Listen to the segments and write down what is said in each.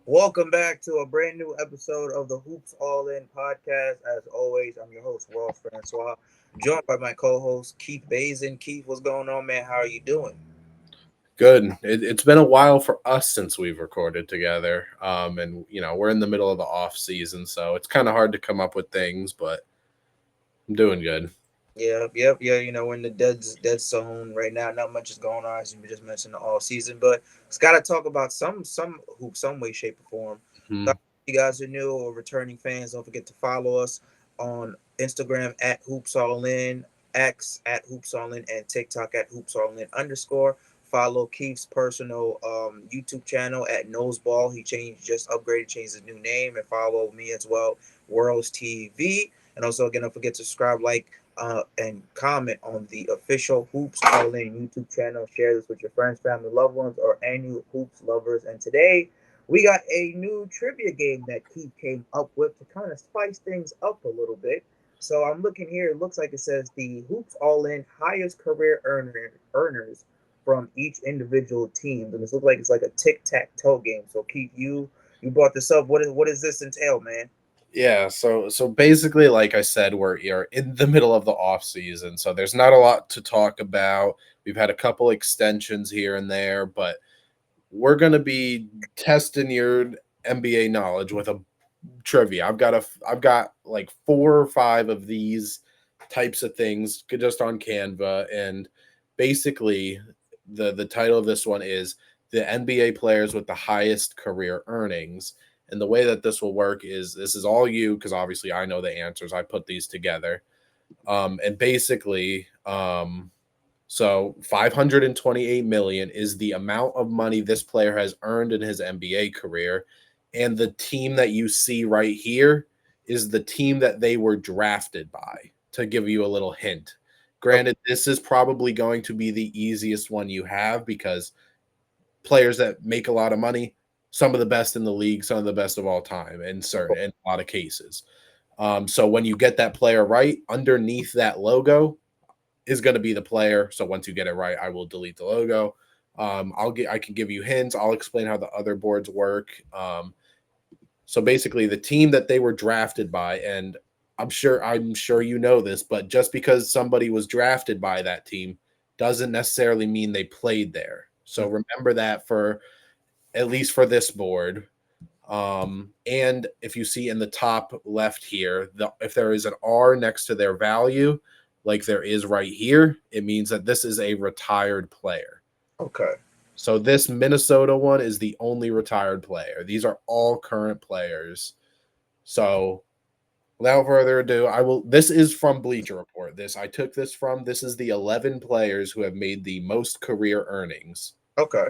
Welcome back to a brand new episode of the Hoops All In podcast. As always, I'm your host, Wells Francois, joined by my co-host Keith Bazin. Keith, what's going on, man? How are you doing? Good. It's been a while for us since we've recorded together. And we're in the middle of the off season, so it's kind of hard to come up with things, but I'm doing good. Yeah. We're in the dead zone right now. Not much is going on, as you just mentioned, all season, but it's got to talk about some hoops, some way, shape, or form. So Mhm. if you guys are new or returning fans, don't forget to follow us on Instagram at Hoops All In, X at Hoops All In, and TikTok at Hoops All In underscore. Follow Keith's personal YouTube channel at Noseball. He just upgraded, changed his new name, and follow me as well, Werls TV. And also, again, don't forget to subscribe, and comment on the official Hoops All In YouTube channel. Share this with your friends, family, loved ones, or any hoops lovers. And today we got a new trivia game that Keith came up with to kind of spice things up a little bit. So I'm looking here. It looks like it says the Hoops All In highest career earners from each individual team, and this looks like it's like a tic tac toe game. So Keith, you brought this up. What does this entail, man? Yeah, so basically, like I said, we're in the middle of the off season, so there's not a lot to talk about. We've had a couple extensions here and there, but we're gonna be testing your NBA knowledge with a trivia. I've got like 4 or 5 of these types of things just on Canva, and basically the title of this one is the NBA players with the highest career earnings. And the way that this will work is this is all you because obviously I know the answers. I put these together, and basically, so 528 million is the amount of money this player has earned in his NBA career, and the team that you see right here is the team that they were drafted by. To give you a little hint. Okay. Granted, this is probably going to be the easiest one you have because players that make a lot of money, some of the best in the league, some of the best of all time in a lot of cases. So when you get that player right, underneath that logo is going to be the player. So once you get it right, I will delete the logo. I can give you hints. I'll explain how the other boards work. So basically, the team that they were drafted by, and I'm sure you know this, but just because somebody was drafted by that team doesn't necessarily mean they played there. So remember that for at least for this board. And if you see in the top left here, if there is an R next to their value, like there is right here, it means that this is a retired player. Okay. So this Minnesota one is the only retired player. These are all current players. So without further ado, I will. This is from Bleacher Report. This I took this from. This is the 11 players who have made the most career earnings. Okay.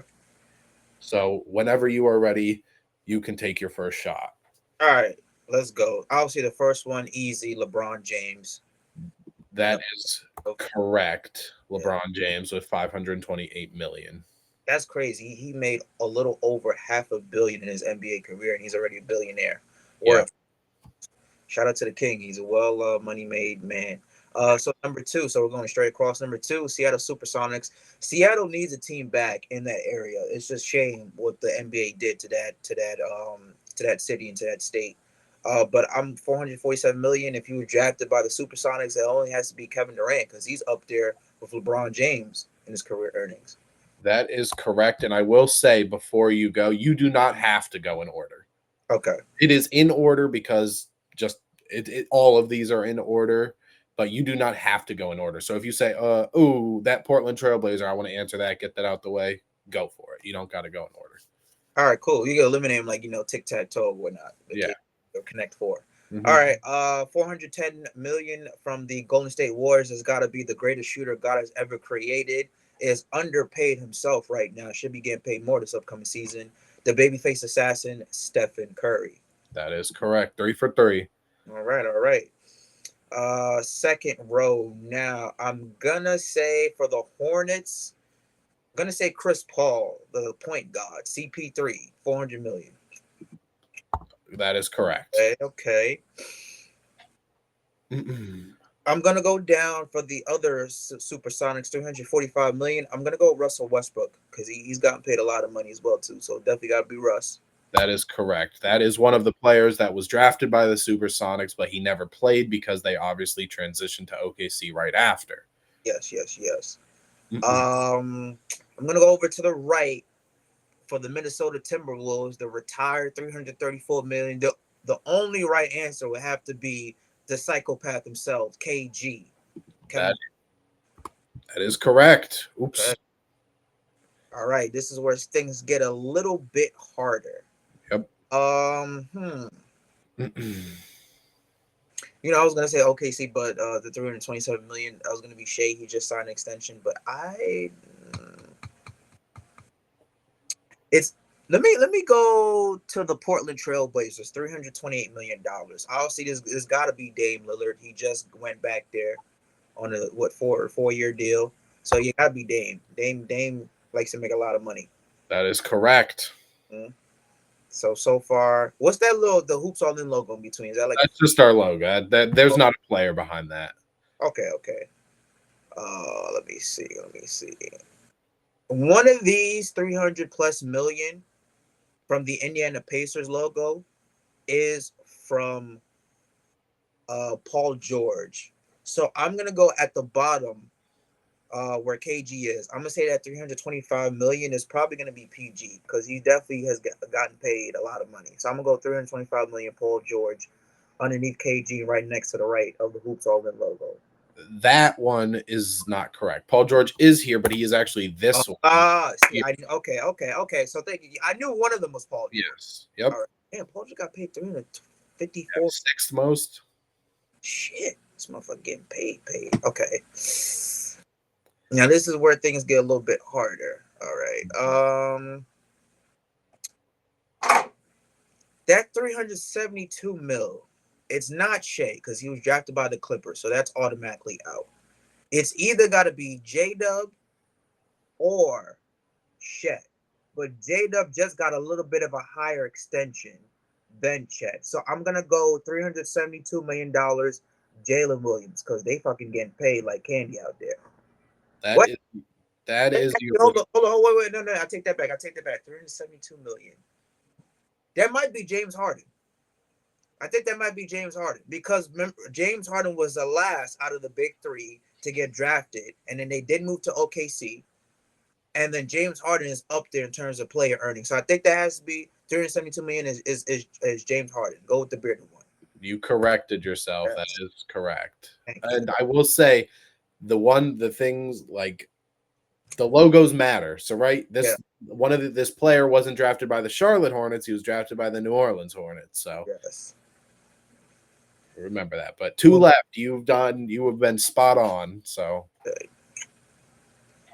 So whenever you are ready, you can take your first shot. All right, let's go. Obviously, the first one easy. LeBron James. No, That is okay, correct. yeah, LeBron James with 528 million. that's crazy. He made a little over half a billion in his NBA career, and he's already a billionaire. Yeah. Worth. Shout out to the king. He's a well money made man. So number two. So we're going straight across. Number two, Seattle SuperSonics. Seattle needs a team back in that area. It's just shame what the NBA did to that city and to that state. But I'm 447 million. If you were drafted by the Supersonics, it only has to be Kevin Durant because he's up there with LeBron James in his career earnings. That is correct. And I will say before you go, you do not have to go in order. Okay. It is in order because just all of these are in order, but you do not have to go in order. So if you say, ooh, that Portland Trailblazer, I want to answer that, get that out the way, go for it. You don't got to go in order. All right, cool. You can eliminate them like tic tac toe or whatnot. Yeah. Okay, or Connect Four. All Hmm. right, 410 million from the Golden State Warriors has got to be the greatest shooter God has ever created. Is underpaid himself right now. Should be getting paid more this upcoming season. The babyface assassin, Stephen Curry. That is correct. 3 for 3. All right, all right. Second row now. I'm gonna say for the Hornets, I'm gonna say Chris Paul, the point guard, CP3, 400 million. That is correct. Okay, okay. I'm gonna go down for the other Supersonics, 345 million. I'm gonna go Russell Westbrook because he's gotten paid a lot of money as well too. So definitely gotta be Russ. That is correct. That is one of the players that was drafted by the Supersonics, but he never played because they obviously transitioned to OKC right after. Yes, yes, yes. Mm-mm. Um, I'm gonna go over to the right for the Minnesota Timberwolves, the retired 334 million. The only right answer would have to be the psychopath himself, KG. That Kevin. that is correct. Okay. Oops. All right. This is where things get a little bit harder. Yep. Um, hmm. I was gonna say OKC, but the 327 million, I was gonna be Shea. He just signed an extension, but it's let me go to the Portland Trailblazers, $328 million. Obviously, this got to be Dame Lillard. He just went back there on a four-year deal, so you got to be Dame. Dame likes to make a lot of money. That is correct. Mm. So far, what's that little the hoops all in logo in between? Is that like That's just our logo. There's oh, not a player behind that. okay? Let me see. One of these 300 plus million from the Indiana Pacers logo is from Paul George. So I'm gonna go at the bottom where KG is. I'm gonna say that 325 million is probably gonna be PG because he definitely has gotten paid a lot of money. So I'm gonna go 325 million Paul George underneath KG right next to the right of the Hoops All In logo. That one is not correct. Paul George is here, but he is actually this one. See, okay. So thank you. I knew one of them was Paul George. Yes. Yep. All right, damn, Paul George got paid Yeah, 354. sixth most. Shit, this motherfucker getting paid. Okay. Now this is where things get a little bit harder. All right. That 372 mil, it's not Shea because he was drafted by the Clippers, so that's automatically out. It's either got to be J Dub or Chet, but J Dub just got a little bit of a higher extension than Chet, so I'm gonna go $372 million, Jalen Williams, because they fucking getting paid like candy out there. That What? is that is your Hold on, wait, no, I take that back. 372 million. That might be James Harden. I think that might be James Harden because remember, James Harden was the last out of the big three to get drafted, and then they did move to OKC, and then James Harden is up there in terms of player earnings. So I think that has to be 372 million is James Harden. Go with the bearded one. You corrected yourself. That Yes. is correct. Thank you. And I will say the things like the logos matter. So right, Yeah. this player wasn't drafted by the Charlotte Hornets, he was drafted by the New Orleans Hornets. So Yes. remember that. But two Well, left. You have been spot on. So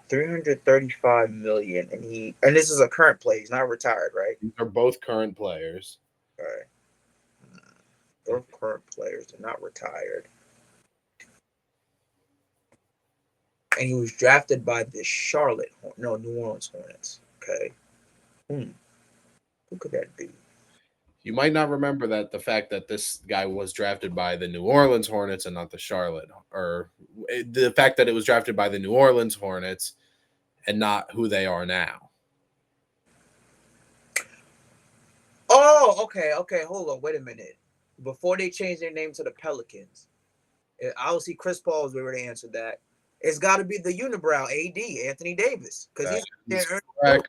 335 million, and this is a current play. He's not retired, right? these are both current players. All right. Both current players. They're not retired. And he was drafted by the New Orleans Hornets. Okay. Who could that be? You might not remember that the fact that this guy was drafted by the New Orleans Hornets and not the Charlotte, or the fact that it was drafted by the New Orleans Hornets and not who they are now. Oh, okay. Hold on, wait a minute. Before they change their name to the Pelicans, obviously Chris Paul is where to answer that. It's got to be the unibrow AD Anthony Davis because That he's is there. correct.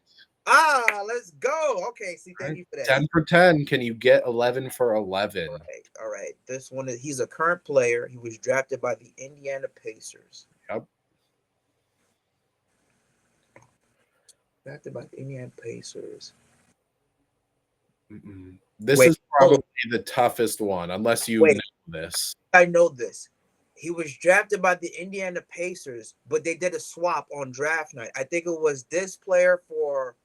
Let's go. Okay, see, All thank right. you for that. 10 for 10. Can you get 11 for 11? All right. This one he's a current player. He was drafted by the Indiana Pacers. Yep. Drafted by the Indiana Pacers. This Wait, is hold on. probably the toughest one, unless you Wait, know this. I know this. He was drafted by the Indiana Pacers, but they did a swap on draft night. I think it was this player for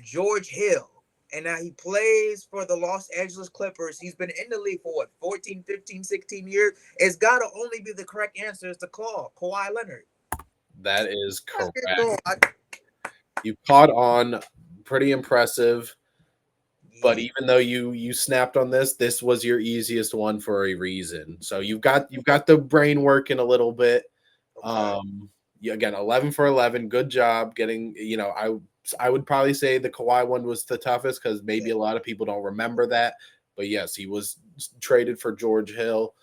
George Hill. And now he plays for the Los Angeles Clippers. He's been in the league for what, 14, 15, 16 years? It's got to only be the correct answer is to call Kawhi Leonard. That is correct. I, You caught on. Pretty impressive. But yeah, even though you snapped on this was your easiest one for a reason. So you've got the brain working a little bit. okay. Again, 11 for 11. Good job getting. I would probably say the Kawhi one was the toughest because maybe a lot of people don't remember that. But yes, he was traded for George Hill.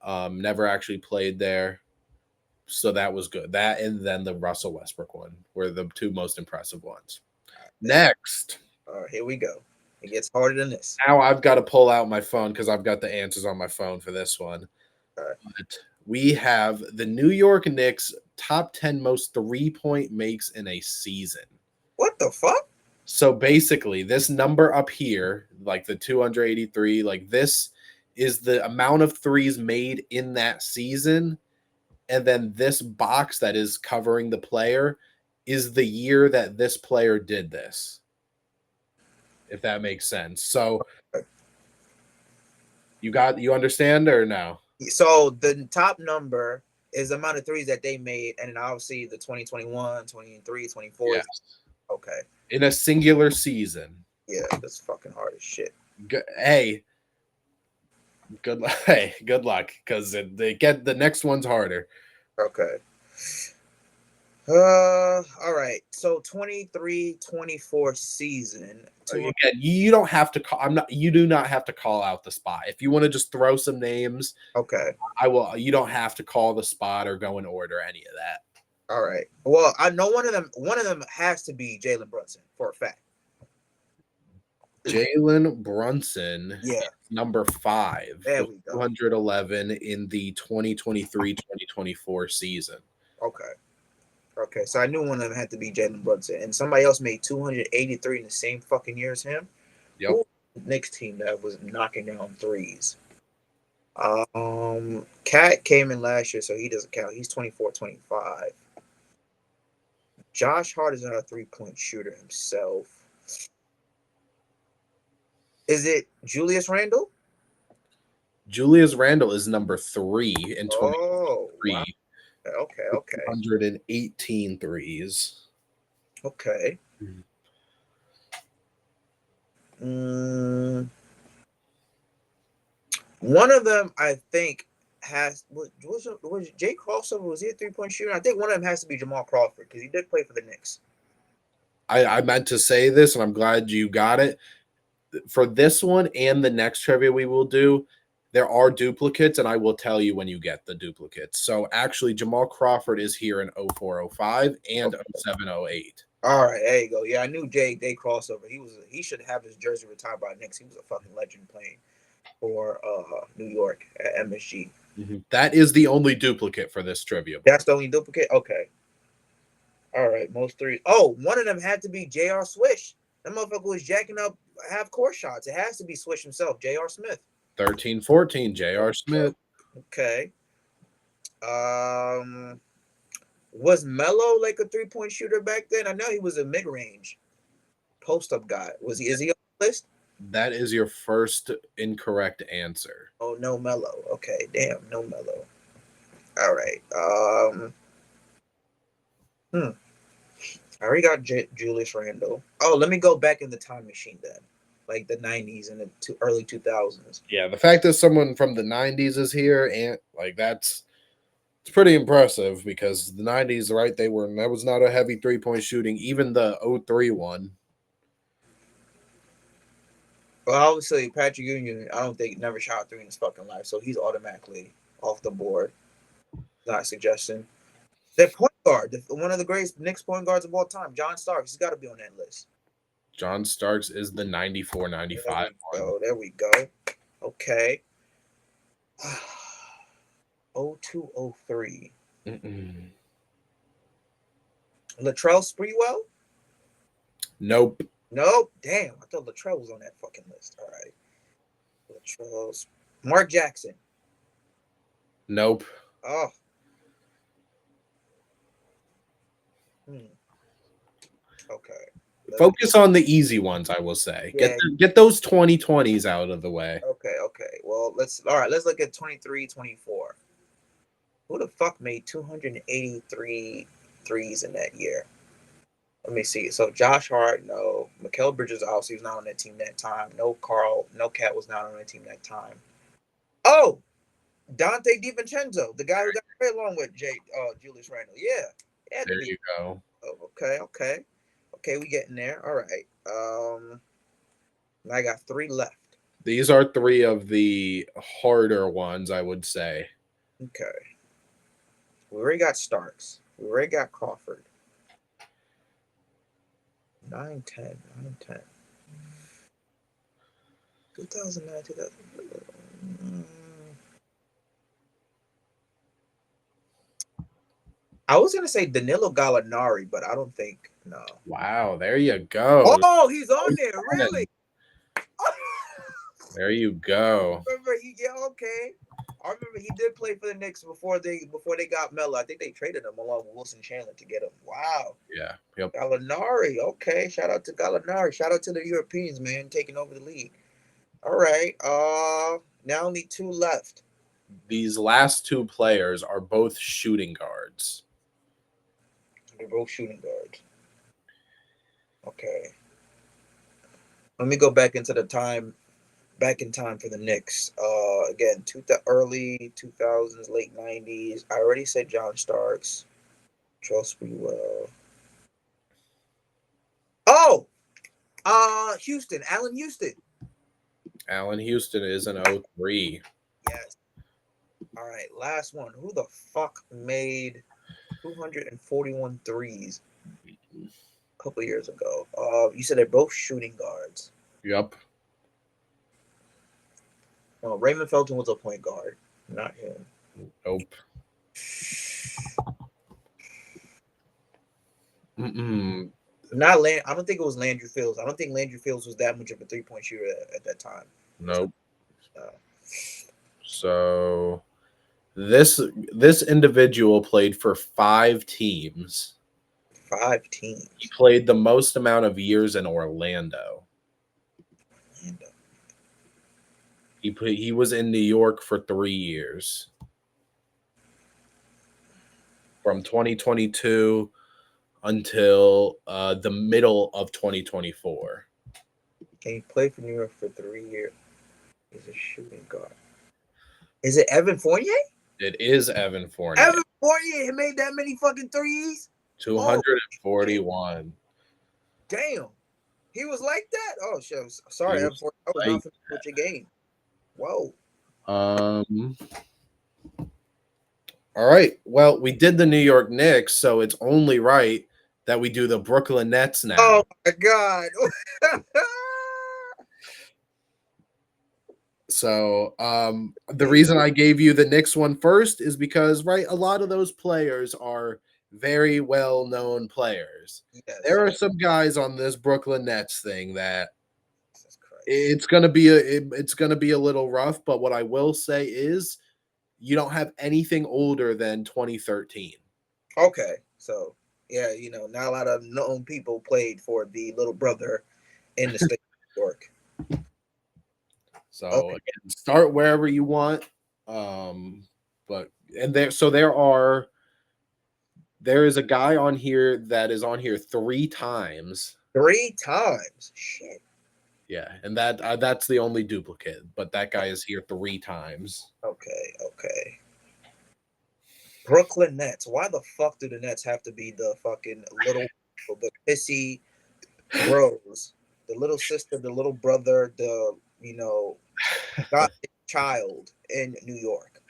Never actually played there. So that was good. That and then the Russell Westbrook one were the two most impressive ones. Next. All right, here we go. It gets harder than this. Now I've got to pull out my phone because I've got the answers on my phone for this one. All right. But we have the New York Knicks top 10 most 3-point makes in a season. What the fuck? So basically, this number up here, like the 283, like this is the amount of threes made in that season. And then this box that is covering the player is the year that this player did this. If that makes sense. So you understand or no? So the top number is the amount of threes that they made, and then obviously the 2021, 23, 24. Yes. Okay. In a singular season. Yeah, that's fucking hard as shit. Hey, good luck because they get the next one's harder. Okay. All right. So 23-24 season. Again, you don't have to call. I'm not. You do not have to call out the spot. If you want to just throw some names, Okay. I will. You don't have to call the spot or go in order any of that. All right. Well, I know one of them. One of them has to be Jalen Brunson for a fact. Jalen Brunson, Yeah. number 5, There we go. 211 in the 2023-2024 season. Okay. Okay. So I knew one of them had to be Jalen Brunson, and somebody else made 283 in the same fucking year as him. Yep. Who was the Knicks team that was knocking down threes? Cat came in last year, so he doesn't count. He's 24-25. Josh Hart is not a 3-point shooter himself. Is it Julius Randle? Julius Randle is number 3 in 2023. Oh, wow. Okay. 118 threes. Okay. One of them, I think, was Jay Crossover? Was he a 3-point shooter? I think one of them has to be Jamal Crawford because he did play for the Knicks. I meant to say this, and I'm glad you got it. For this one and the next trivia we will do, there are duplicates, and I will tell you when you get the duplicates. So actually, Jamal Crawford is here in 0405 and 0708. All right, there you go. Yeah, I knew Jay Crossover. He should have his jersey retired by Knicks. He was a fucking legend playing for New York at MSG. Mm-hmm. That is the only duplicate for this trivia. That's the only duplicate? Okay. All right, most threes. Oh, one of them had to be J.R. Swish. That motherfucker was jacking up half-court shots. It has to be Swish himself, J.R. Smith. 13-14, J.R. Smith. Okay. Was Melo like a 3-point shooter back then? I know he was a mid-range post-up guy. Is he on the list? That is your first incorrect answer. Oh, no Melo. Okay, damn, no Melo. All right. I already got Julius Randle. Oh, let me go back in the time machine then, like the 90s and the early 2000s. Yeah, the fact that someone from the 90s is here and like it's pretty impressive because the 90s, right? That was not a heavy 3-point shooting. Even the 03 one. Well, obviously Patrick Union, I don't think never shot a 3 in his fucking life, so he's automatically off the board. Not a suggestion. Their point guard, one of the greatest Knicks point guards of all time, John Starks, he's got to be on that list. John Starks is the 94-95 one. Oh, there we go. Okay. 0203. Latrell Sprewell? Nope. Damn, I thought Latrell was on that fucking list. All right. Latrell's Mark Jackson. Nope. Oh. Okay. Focus on the easy ones, I will say. Yeah. Get those 2020s out of the way. Okay. Well, let's look at 23-24. Who the fuck made 283 threes in that year? Let me see. So Josh Hart, no. Mikal Bridges obviously was not on that team that time. No Cat was not on that team that time. Oh, Dante DiVincenzo, the guy who got right along with Julius Randle. Yeah. There you go. Oh, okay. Okay, we getting there. All right. I got three left. These are three of the harder ones, I would say. Okay. We already got Starks. We already got Crawford. 9, 10, 9, 10. 2009, 2000. I was gonna say Danilo Gallinari, but I don't think no. Wow, there you go. Oh, he's on there, really? There you go. Remember okay. I remember he did play for the Knicks before they got Melo. I think they traded him along with Wilson Chandler to get him. Wow. Yeah. Yep. Gallinari. Okay. Shout out to Gallinari. Shout out to the Europeans, man, taking over the league. All right. Now only two left. These last two players are both shooting guards. They're both shooting guards. Okay. Let me go back in time for the Knicks. Again, early 2000s, late 90s. I already said John Starks. Trust me well. Oh, Houston, Allen Houston. Allen Houston is an 03. Yes. All right, last one. Who the fuck made 241 threes a couple years ago? You said they're both shooting guards. Yep. Well, Raymond Felton was a point guard, not him. Nope. Mm-mm. Not Land. I don't think it was Landry Fields. I don't think Landry Fields was that much of a 3-point shooter at that time. Nope. Uh, So this individual played for 5 teams. 5 teams. He played the most amount of years in Orlando. Orlando. He was in New York for 3 years. From 2022 until the middle of 2024. And he played for New York for 3 years. He's a shooting guard. Is it Evan Fournier? It is Evan Fournier. Evan Fournier made that many fucking threes? 241. Damn. He was like that? Oh, shit. Sorry, Evan Fournier. I was not familiar with your game. Whoa. All right. Well, we did the New York Knicks, so it's only right that we do the Brooklyn Nets now. Oh my God. So the reason I gave you the Knicks one first is because, right, a lot of those players are very well-known players. Yes. There are some guys on this Brooklyn Nets thing that it's gonna be a little rough, but what I will say is you don't have anything older than 2013. Okay. So yeah, not a lot of known people played for the little brother in the state of New York. So again, start wherever you want. But there is a guy on here that is on here 3 times. 3 times. Shit. Yeah, and that's the only duplicate, but that guy is here 3 times. Okay. Brooklyn Nets. Why the fuck do the Nets have to be the fucking the pissy bros? The little sister, the little brother, the got child in New York.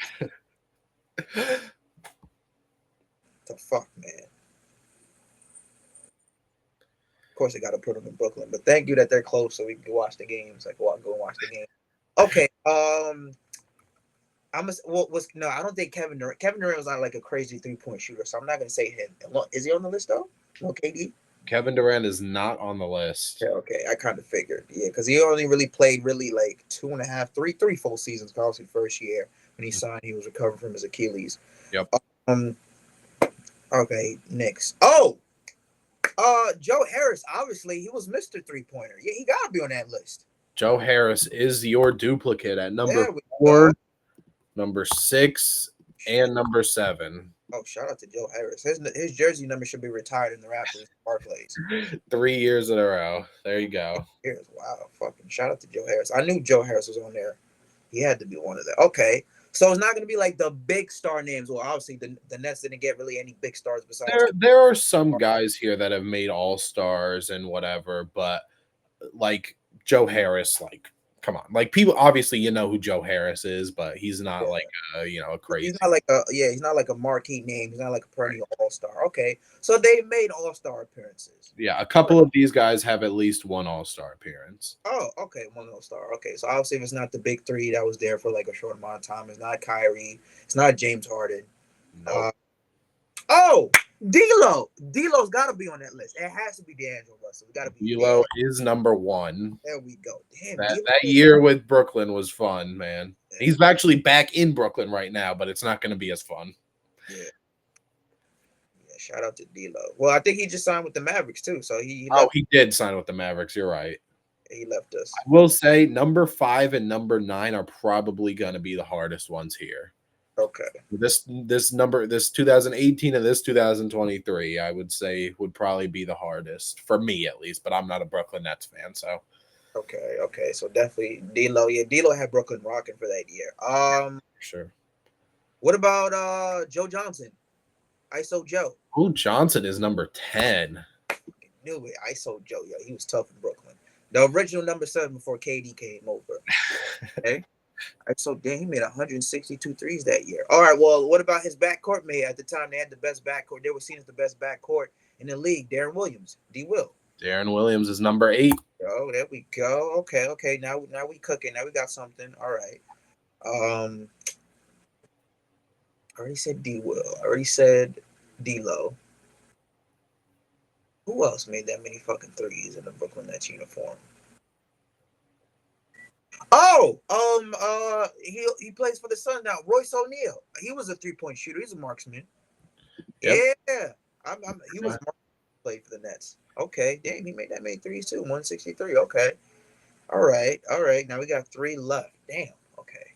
The fuck, man. Of course, they got to put them in Brooklyn, but thank you that they're close so we can watch the games. Like, go and watch the game. Okay. I don't think Kevin Durant was not like a crazy 3-point shooter, so I'm not gonna say him. Is he on the list though? No, KD. Kevin Durant is not on the list. Yeah, okay, I kind of figured. Yeah, because he only really played like 2.5, three full seasons. Obviously, first year when he signed, he was recovering from his Achilles. Yep. Okay, next. Oh, Joe Harris. Obviously, he was Mr. 3-pointer. Yeah, he gotta be on that list. Joe Harris is your duplicate at number 4, number 6, and number 7. Oh, shout out to Joe Harris. His jersey number should be retired in the Raptors Barclays. 3 years in a row. There you go. Wow, fucking shout out to Joe Harris. I knew Joe Harris was on there. He had to be one of them. Okay, So it's not going to be like the big star names. Well, obviously the Nets didn't get really any big stars besides. There are some guys here that have made all-stars and whatever, but like Joe Harris, like come on. Like people obviously you know who Joe Harris is, but he's not like a He's crazy. not like a he's not like a marquee name. He's not like a perennial all star. Okay, so they made all star appearances. Yeah, a All right. couple of these guys have at least one all-star appearance. Oh, okay, one all star. Okay, so obviously if it's not the big three that was there for like a short amount of time, it's not Kyrie, it's not James Harden. Nope. Uh, oh, D'Lo. D'Lo's got to be on that list. It has to be D'Angelo Russell. It got to be D'Lo there. is number one. There we go. Damn, D'Lo. That year with Brooklyn was fun, man. He's actually back in Brooklyn right now, but it's not going to be as fun. Yeah, yeah. Shout out to D'Lo. Well, I think he just signed with the Mavericks too, so he Oh, left. he did sign with the Mavericks. You're right. He left I us. will say number 5 and number 9 are probably going to be the hardest ones here. Okay. This 2018 and this 2023, I would say would probably be the hardest for me at least. But I'm not a Brooklyn Nets fan, so Okay, okay. So definitely D'Lo. Yeah, D'Lo had Brooklyn rocking for that year. sure. What about Joe Johnson? ISO Joe. Oh, Johnson is number 10. Knew it. ISO Joe. Yeah, he was tough in Brooklyn. The original number 7 before KD came over. Okay. ISO damn, he made 162 threes that year. All right, well, what about his backcourt mate? At the time, they had the best backcourt. They were seen as the best backcourt in the league. Darren Williams, D. Will. Darren Williams is number 8. Oh, there we go. Okay, okay. Now we cooking. Now we got something. All right. Um, I already said D. Will. I already said D. Lo. Who else made that many fucking threes in the Brooklyn Nets uniform? Oh, he plays for the Suns now. Royce O'Neal. He was a 3-point shooter. He's a marksman. Yep. Yeah, he was played for the Nets. Okay, damn, he made that many threes too. 163. Okay, all right, all right. Now we got 3 left. Damn. Okay.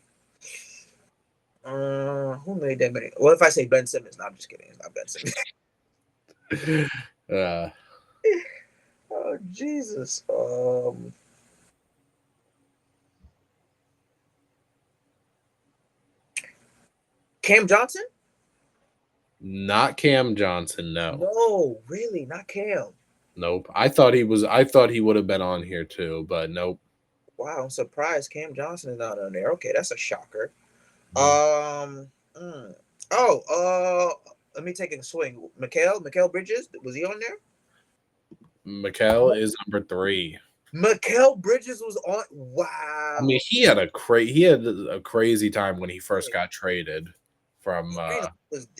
Who made that many? Well, if I say Ben Simmons, no, I'm just kidding. It's not Ben Simmons. uh, Oh Jesus. Cam Johnson? not Cam Johnson, no. No, really, not Cam. Nope. I thought he would have been on here too, but nope. Wow, I'm surprised Cam Johnson is not on there. Okay, that's a shocker. Mhm. Mm. Oh, let me take a swing. Mikael Bridges, was he on there? Mikal is number 3. Mikael Bridges was on. I mean, Wow. he had a crazy time when he first got traded from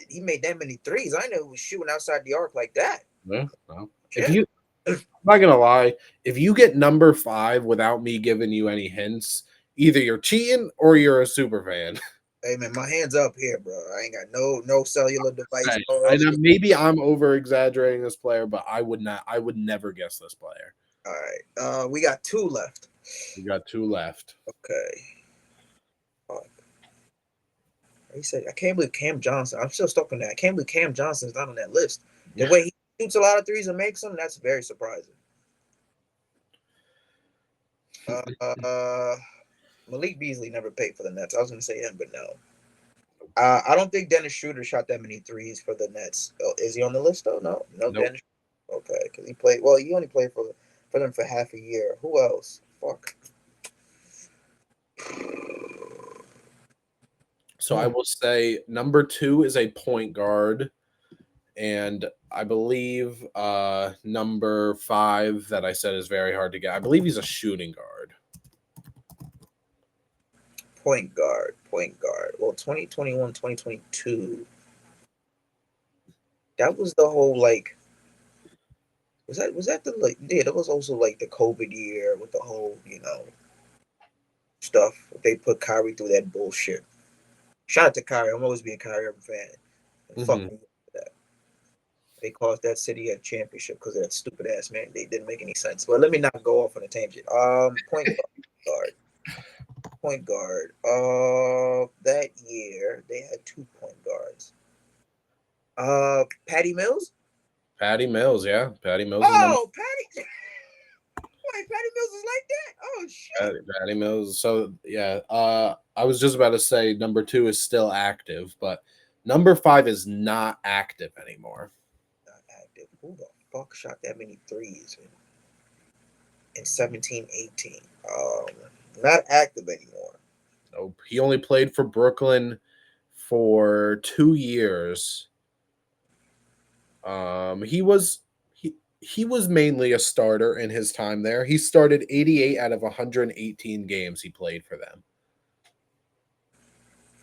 He made that many threes. I know he was shooting outside the arc like that. yeah, well, if Shit. you I'm not gonna lie, if you get number 5 without me giving you any hints, either you're cheating or you're a super fan. Hey man, my hands up here, bro. I ain't got no cellular device. I know maybe I'm over exaggerating this player, but I would never guess this player. All right. We got 2 left. We got 2 left. Okay. He said, I can't believe Cam Johnson. I'm still stuck on that. I can't believe Cam Johnson's not on that list. The way he shoots a lot of threes and makes them, that's very surprising. Malik Beasley never paid for the Nets. I was going to say him, but no. I don't think Dennis Schroeder shot that many threes for the Nets. Oh, is he on the list though? No, Nope. Dennis. Okay, because he played. Well, he only played for them for half a year. Who else? Fuck. So I will say number 2 is a point guard, and I believe number 5 that I said is very hard to get. I believe he's a shooting guard. Point guard. Well, 2021, 2022. That was the whole like. Was that the like? Yeah, that was also like the COVID year with the whole stuff. They put Kyrie through that bullshit. Shout out to Kyrie. I'm always being a Kyrie Irving fan. Fuck me for that. They cost that city a championship because of that stupid ass man. They didn't make any sense. But let me not go off on a tangent. Point guard. That year they had 2 point guards. Patty Mills. Patty Mills, yeah. Patty Mills is number. Oh, Patty. Wait, Patty Mills is like that? Oh shit! Patty Mills. So yeah, I was just about to say number 2 is still active, but number 5 is not active anymore. Not active. Who the fuck shot that many threes in 17-18? Not active anymore. Nope. He only played for Brooklyn for 2 years. He was mainly a starter in his time there. He started 88 out of 118 games he played for them.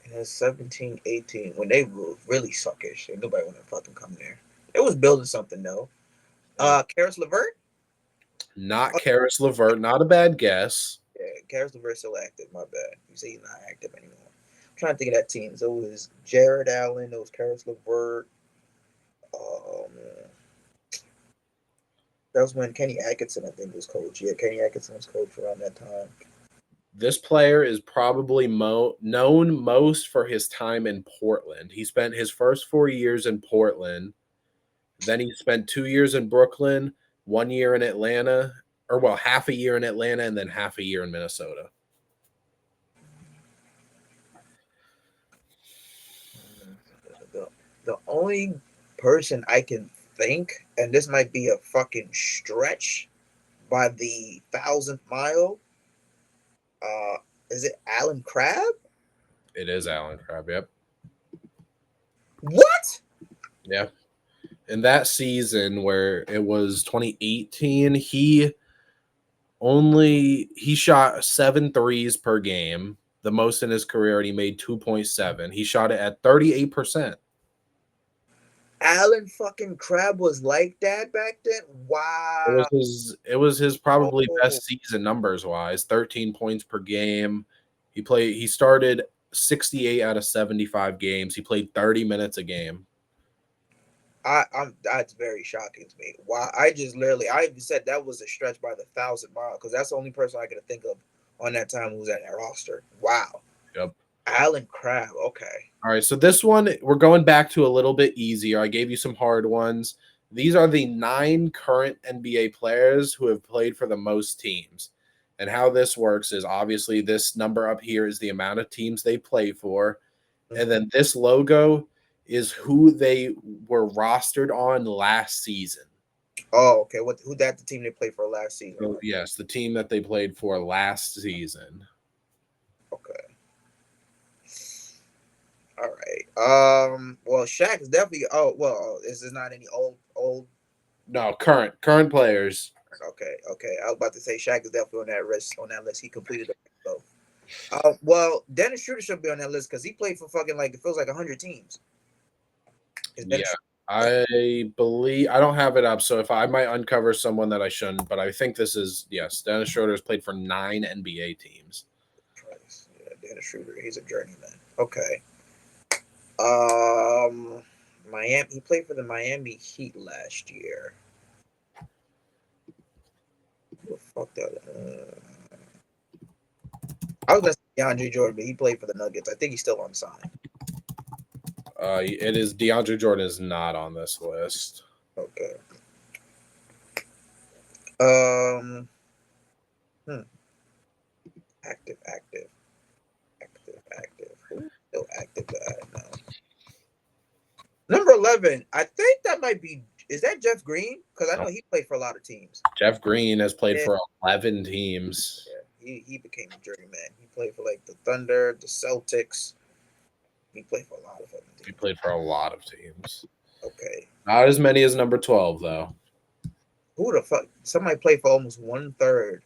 And it's 17-18 when they were really suckish. Ain't nobody want to fucking come there. It was building something though. Karis LeVert? Not Oh, Karis LeVert. Not a bad guess. yeah, Karis LeVert still active. My bad. You say he's not active anymore. I'm trying to think of that team. So it was Jared Allen. It was Karis LeVert. Um, that was when Kenny Atkinson, I think, was coach. Yeah, Kenny Atkinson was coach around that time. This player is probably known most for his time in Portland. He spent his first 4 years in Portland. Then he spent 2 years in Brooklyn, 1 year in Atlanta, or well, half a year in Atlanta, and then half a year in Minnesota. The only person I can think, and this might be a fucking stretch by the thousandth mile, uh, is it Alan Crabb? It is Allen Crabbe. Yep. What? Yeah. In that season where it was 2018, he shot 7 threes per game, the most in his career, and he made 2.7. He shot it at 38%. Alan fucking Crabb was like that back then? Wow. It was his probably Oh, best season numbers wise, 13 points per game. He started 68 out of 75 games. He played 30 minutes a game. I'm that's very shocking to me. Wow, I just literally I even said that was a stretch by the thousand mile because that's the only person I could think of on that time who was at that roster. Wow. Yep. Alan Crabb, okay. All right, so this one we're going back to a little bit easier. I gave you some hard ones. These are the 9 current NBA players who have played for the most teams. And how this works is obviously this number up here is the amount of teams they play for. And then this logo is who they were rostered on last season. Oh, okay. Who that the team they played for last season? So, yes, the team that they played for last season. Okay. All right. Well, Shaq is definitely. Oh, well, this is not any old. No, current players. Okay, okay. I was about to say Shaq is definitely on that list. He completed it. So, well, Dennis Schroeder should be on that list because he played for fucking like it feels like 100 teams. Yeah, I believe I don't have it up, so if I might uncover someone that I shouldn't, but I think this is yes. Dennis Schroeder has played for 9 NBA teams. Yeah, Dennis Schroeder. He's a journeyman. Okay. Miami. He played for the Miami Heat last year. Who the fuck that? I was gonna say DeAndre Jordan, but he played for the Nuggets. I think he's still unsigned. It is DeAndre Jordan is not on this list. Okay. Um. Active. Who's still active that I know? Number 11. I think that might be. Is that Jeff Green? Because I know he played for a lot of teams. Jeff Green has played for 11 teams. Yeah, he became a journeyman. He played for like the Thunder, the Celtics. He played for a lot of other teams. He played for a lot of teams. Okay. Not as many as number 12, though. Who the fuck? Somebody played for almost 1/3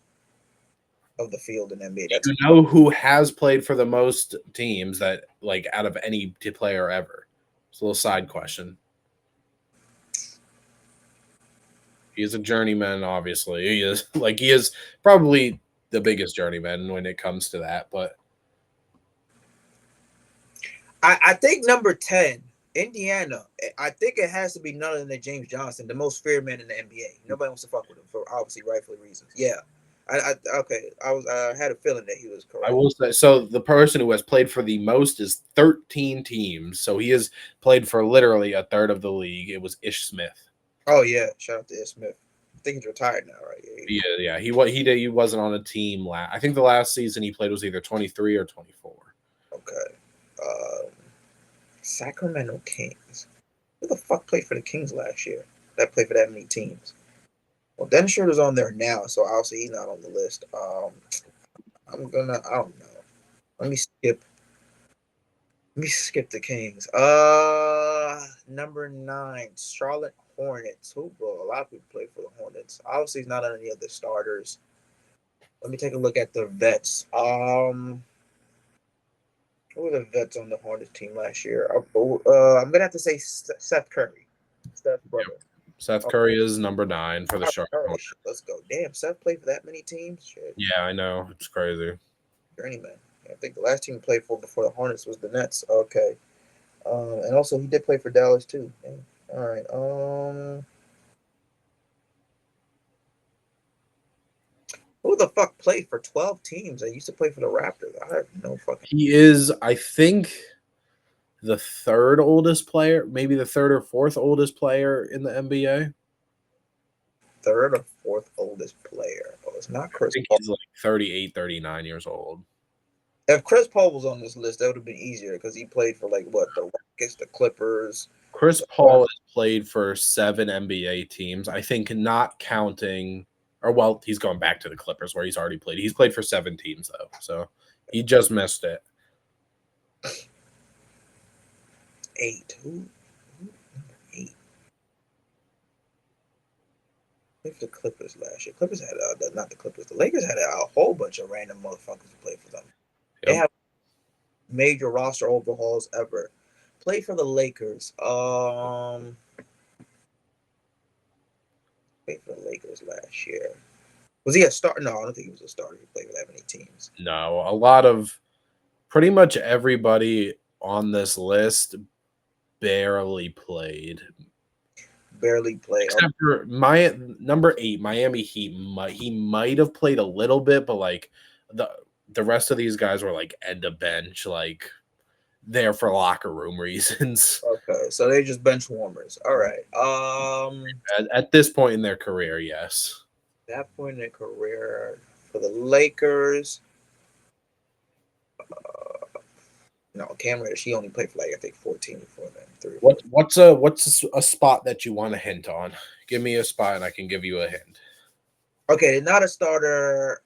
of the field in NBA. Do you know who has played for the most teams that like out of any player ever? It's a little side question. He's a journeyman, obviously. He is probably the biggest journeyman when it comes to that. But I think number 10, Indiana. I think it has to be none other than James Johnson, the most feared man in the NBA. Nobody wants to fuck with him for obviously rightful reasons. Yeah. I had a feeling that he was correct. I will say so. The person who has played for the most is 13 teams. So he has played for literally a third of the league. It was Ish Smith. Oh yeah, shout out to Ish Smith. think he's retired now, right? Yeah. He wasn't on a team I think the last season he played was either 23 or 24. Okay. Um, Sacramento Kings. Who the fuck played for the Kings last year? That played for that many teams. Well, Dennis Schroeder's on there now, so obviously he's not on the list. I don't know. Let me skip. Let me skip the Kings. Number 9, Charlotte Hornets. Who? Well, a lot of people play for the Hornets. Obviously, he's not on any of the starters. Let me take a look at the vets. Who were the vets on the Hornets team last year? I'm gonna have to say Seth Curry, Steph's brother. Seth Oh, Curry is number 9 for the all Charlotte right, Hornets. shit, let's go. Damn, Seth played for that many teams. Shit, Yeah, I know. It's crazy. journeyman. I think the last team he played for before the Hornets was the Nets. Okay. And also he did play for Dallas too. Damn. All right. Who the fuck played for 12 teams? I used to play for the Raptors. I have no fucking He is, I think, the third oldest player, maybe the third or fourth oldest player in the NBA. third or fourth oldest player. Oh, it's not I Chris think Paul. he's like 38, 39 years old. If Chris Paul was on this list, that would have been easier because he played for like what, the Rockets, the Clippers. Chris So, Paul has played for 7 NBA teams, I think, not counting, or well, he's going back to the Clippers where he's already played. He's played for 7 teams though, so he just missed it. 8. Who? Number 8. Played for the Clippers last year. Clippers had not the Clippers. The Lakers had a whole bunch of random motherfuckers who played for them. They Yep. have major roster overhauls ever. Played for the Lakers. Played for the Lakers last year. Was he a starter? No, I don't think he was a starter. He played for that many teams. No, a lot of pretty much everybody on this list barely played. Barely played. Except for my number 8, Miami Heat. He might have played a little bit, but like the the rest of these guys were like end of bench, like there for locker room reasons. Okay, so they just bench warmers. All right. At this point in their career, yes. That point in their career for the Lakers. No, Cam Reddish. He only played for like I think 14 before then. 3 or 4. What's a spot that you want a hint on? Give me a spot and I can give you a hint. Okay, not a starter.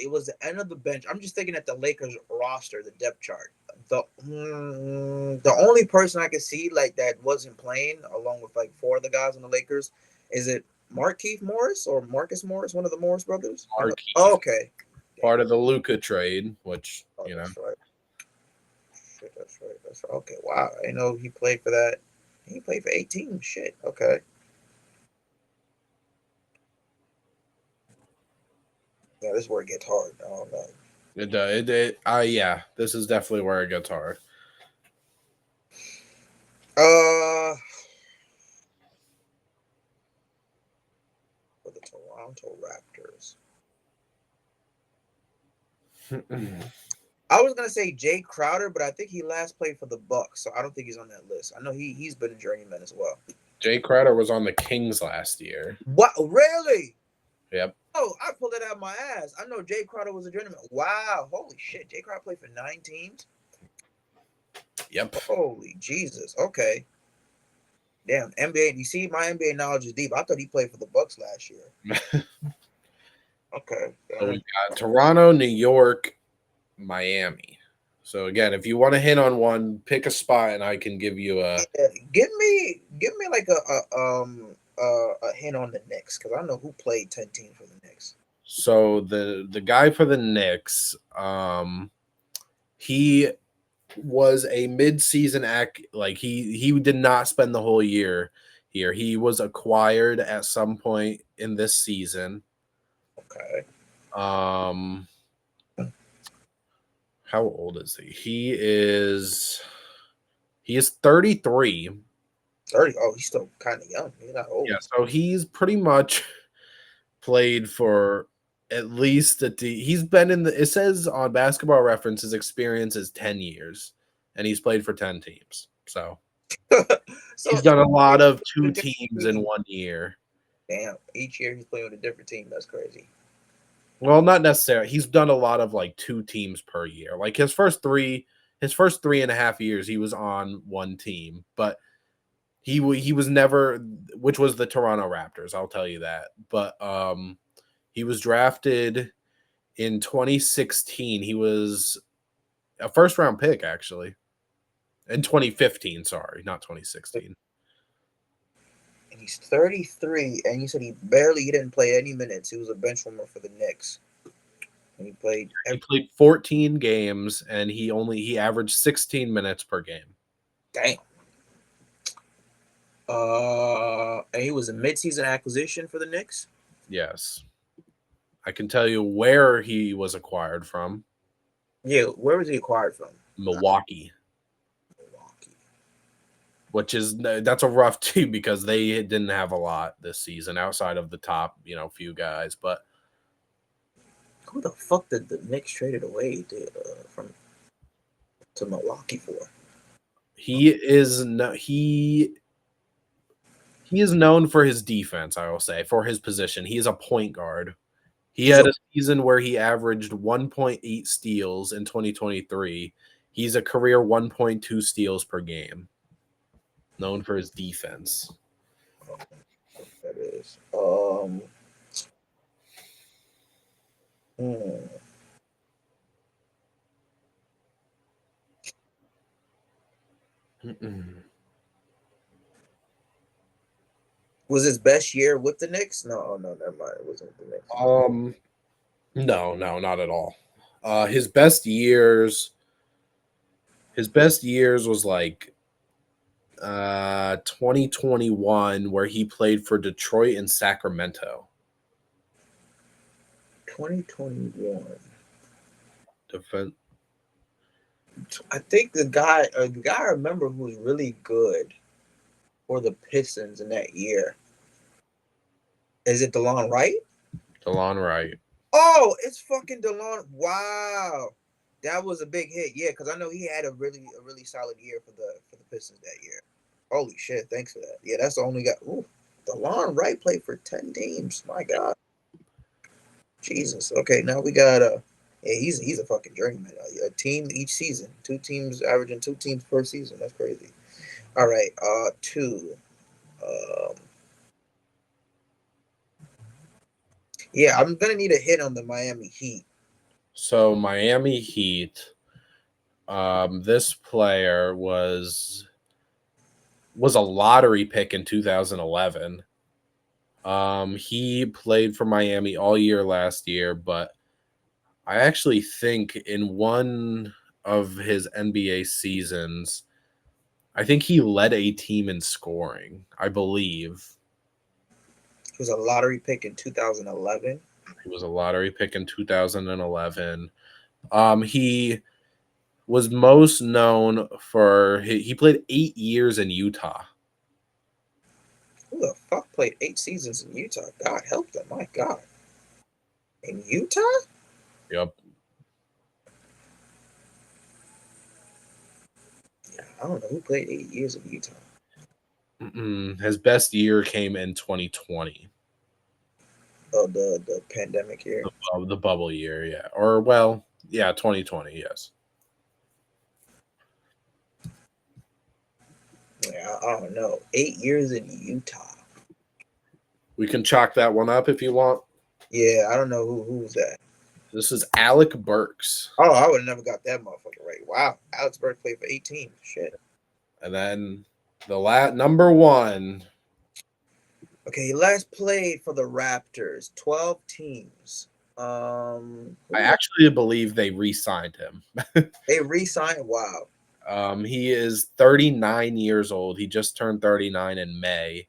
It was the end of the bench. I'm just thinking at the Lakers roster, the depth chart. The only person I could see like that wasn't playing, along with like 4 of the guys on the Lakers, is it Markieff Morris or Marcus Morris, one of the Morris brothers? Markieff, Okay. part of the Luka trade, which Oh, you know. that's right. Shit, that's right. That's right. Okay, wow. I know he played for that. He played for 18. Shit. Okay. Yeah, this is where it gets hard. I don't know. Yeah, this is definitely where it gets hard. For the Toronto Raptors. I was gonna say Jay Crowder, but I think he last played for the Bucks, so I don't think he's on that list. I know he's been a journeyman as well. Jay Crowder was on the Kings last year. What? Really? Yep. Oh, I pulled it out of my ass. I know Jay Crowder was a journeyman. Wow, holy shit! Jay Crowder played for 9 teams. Yep. Holy Jesus. Okay. Damn, NBA. You see, my NBA knowledge is deep. I thought he played for the Bucks last year. Okay. So we got Toronto, New York, Miami. So again, if you want to hit on one, pick a spot, and I can give you a. Yeah, give me like a hint on the Knicks because I know who played 10 teams for the Knicks. So the guy for the Knicks, he was a mid-season act. Like he did not spend the whole year here. He was acquired at some point in this season. Okay. How old is he? He is 33. 30. Oh, he's still kind of young. He's not old. Yeah, so he's pretty much played for at least he's been in the. It says on Basketball Reference his experience is 10 years, and he's played for 10 teams. So So he's done a lot of 2 teams in 1 year. Damn. Each year he's playing with a different team. That's crazy. Well, not necessarily. He's done a lot of like two teams per year. Like his first 3.5 years, he was on one team, but he was never, which was the Toronto Raptors. I'll tell you that. But he was drafted in 2016. He was a first round pick actually in 2015. Sorry, not 2016. And he's 33, and you said he didn't play any minutes. He was a bench warmer for the Knicks. And he played He played 14 games and he averaged 16 minutes per game. damn. And he was a midseason acquisition for the Knicks. Yes. I can tell you where he was acquired from. Yeah, where was he acquired from? Milwaukee, Milwaukee. which is that's a rough team because they didn't have a lot this season outside of the top, few guys. But Who the fuck did the Knicks traded away from to Milwaukee for? he is known for his defense. I will say for his position, he is a point guard. He He's had a a season where he averaged 1.8 steals in 2023. He's a career 1.2 steals per game. Known for his defense. that is. Hmm. Mm-mm. Was his best year with the Knicks? No, no, never mind. It wasn't with the Knicks. No, not at all. His best years was like 2021 where he played for Detroit and Sacramento. 2021. Defen- I think the guy I remember who was really good for the Pistons in that year. Is it DeLon Wright? DeLon Wright. Oh, it's fucking DeLon. Wow, that was a big hit. Yeah, because I know he had a really solid year for the Pistons that year. Holy shit! Thanks for that. Yeah, that's the only guy. Ooh, DeLon Wright played for 10 teams. My God, Jesus. Okay, now we got yeah, he's a fucking journeyman. A team each season, 2 teams averaging 2 teams per season. That's crazy. All right, two. Um, yeah, I'm gonna need a hit on the Miami Heat. So Miami Heat. This player was a lottery pick in 2011. He played for Miami all year last year, but I actually think in one of his NBA seasons, I think he led a team in scoring, I believe. He was a lottery pick in 2011. He was a lottery pick in 2011. He was most known for he played 8 years in Utah. Who the fuck played 8 seasons in Utah? God help them. My God. In Utah? Yep. Yeah, I don't know who played 8 years in Utah. His best year came in 2020. Oh, the pandemic year. The bubble year, yeah. Or well, yeah, 2020, yes. Yeah, I don't know. 8 years in Utah. We can chalk that one up if you want. Yeah, I don't know who's that. This is Alec Burks. Oh, I would have never got that motherfucker right. Wow, Alex Burke played for 18. Shit. And then number one. Okay, he last played for the Raptors. 12 teams. I actually believe they re-signed him. They re-signed. Wow. He is 39 years old. He just turned 39 in May.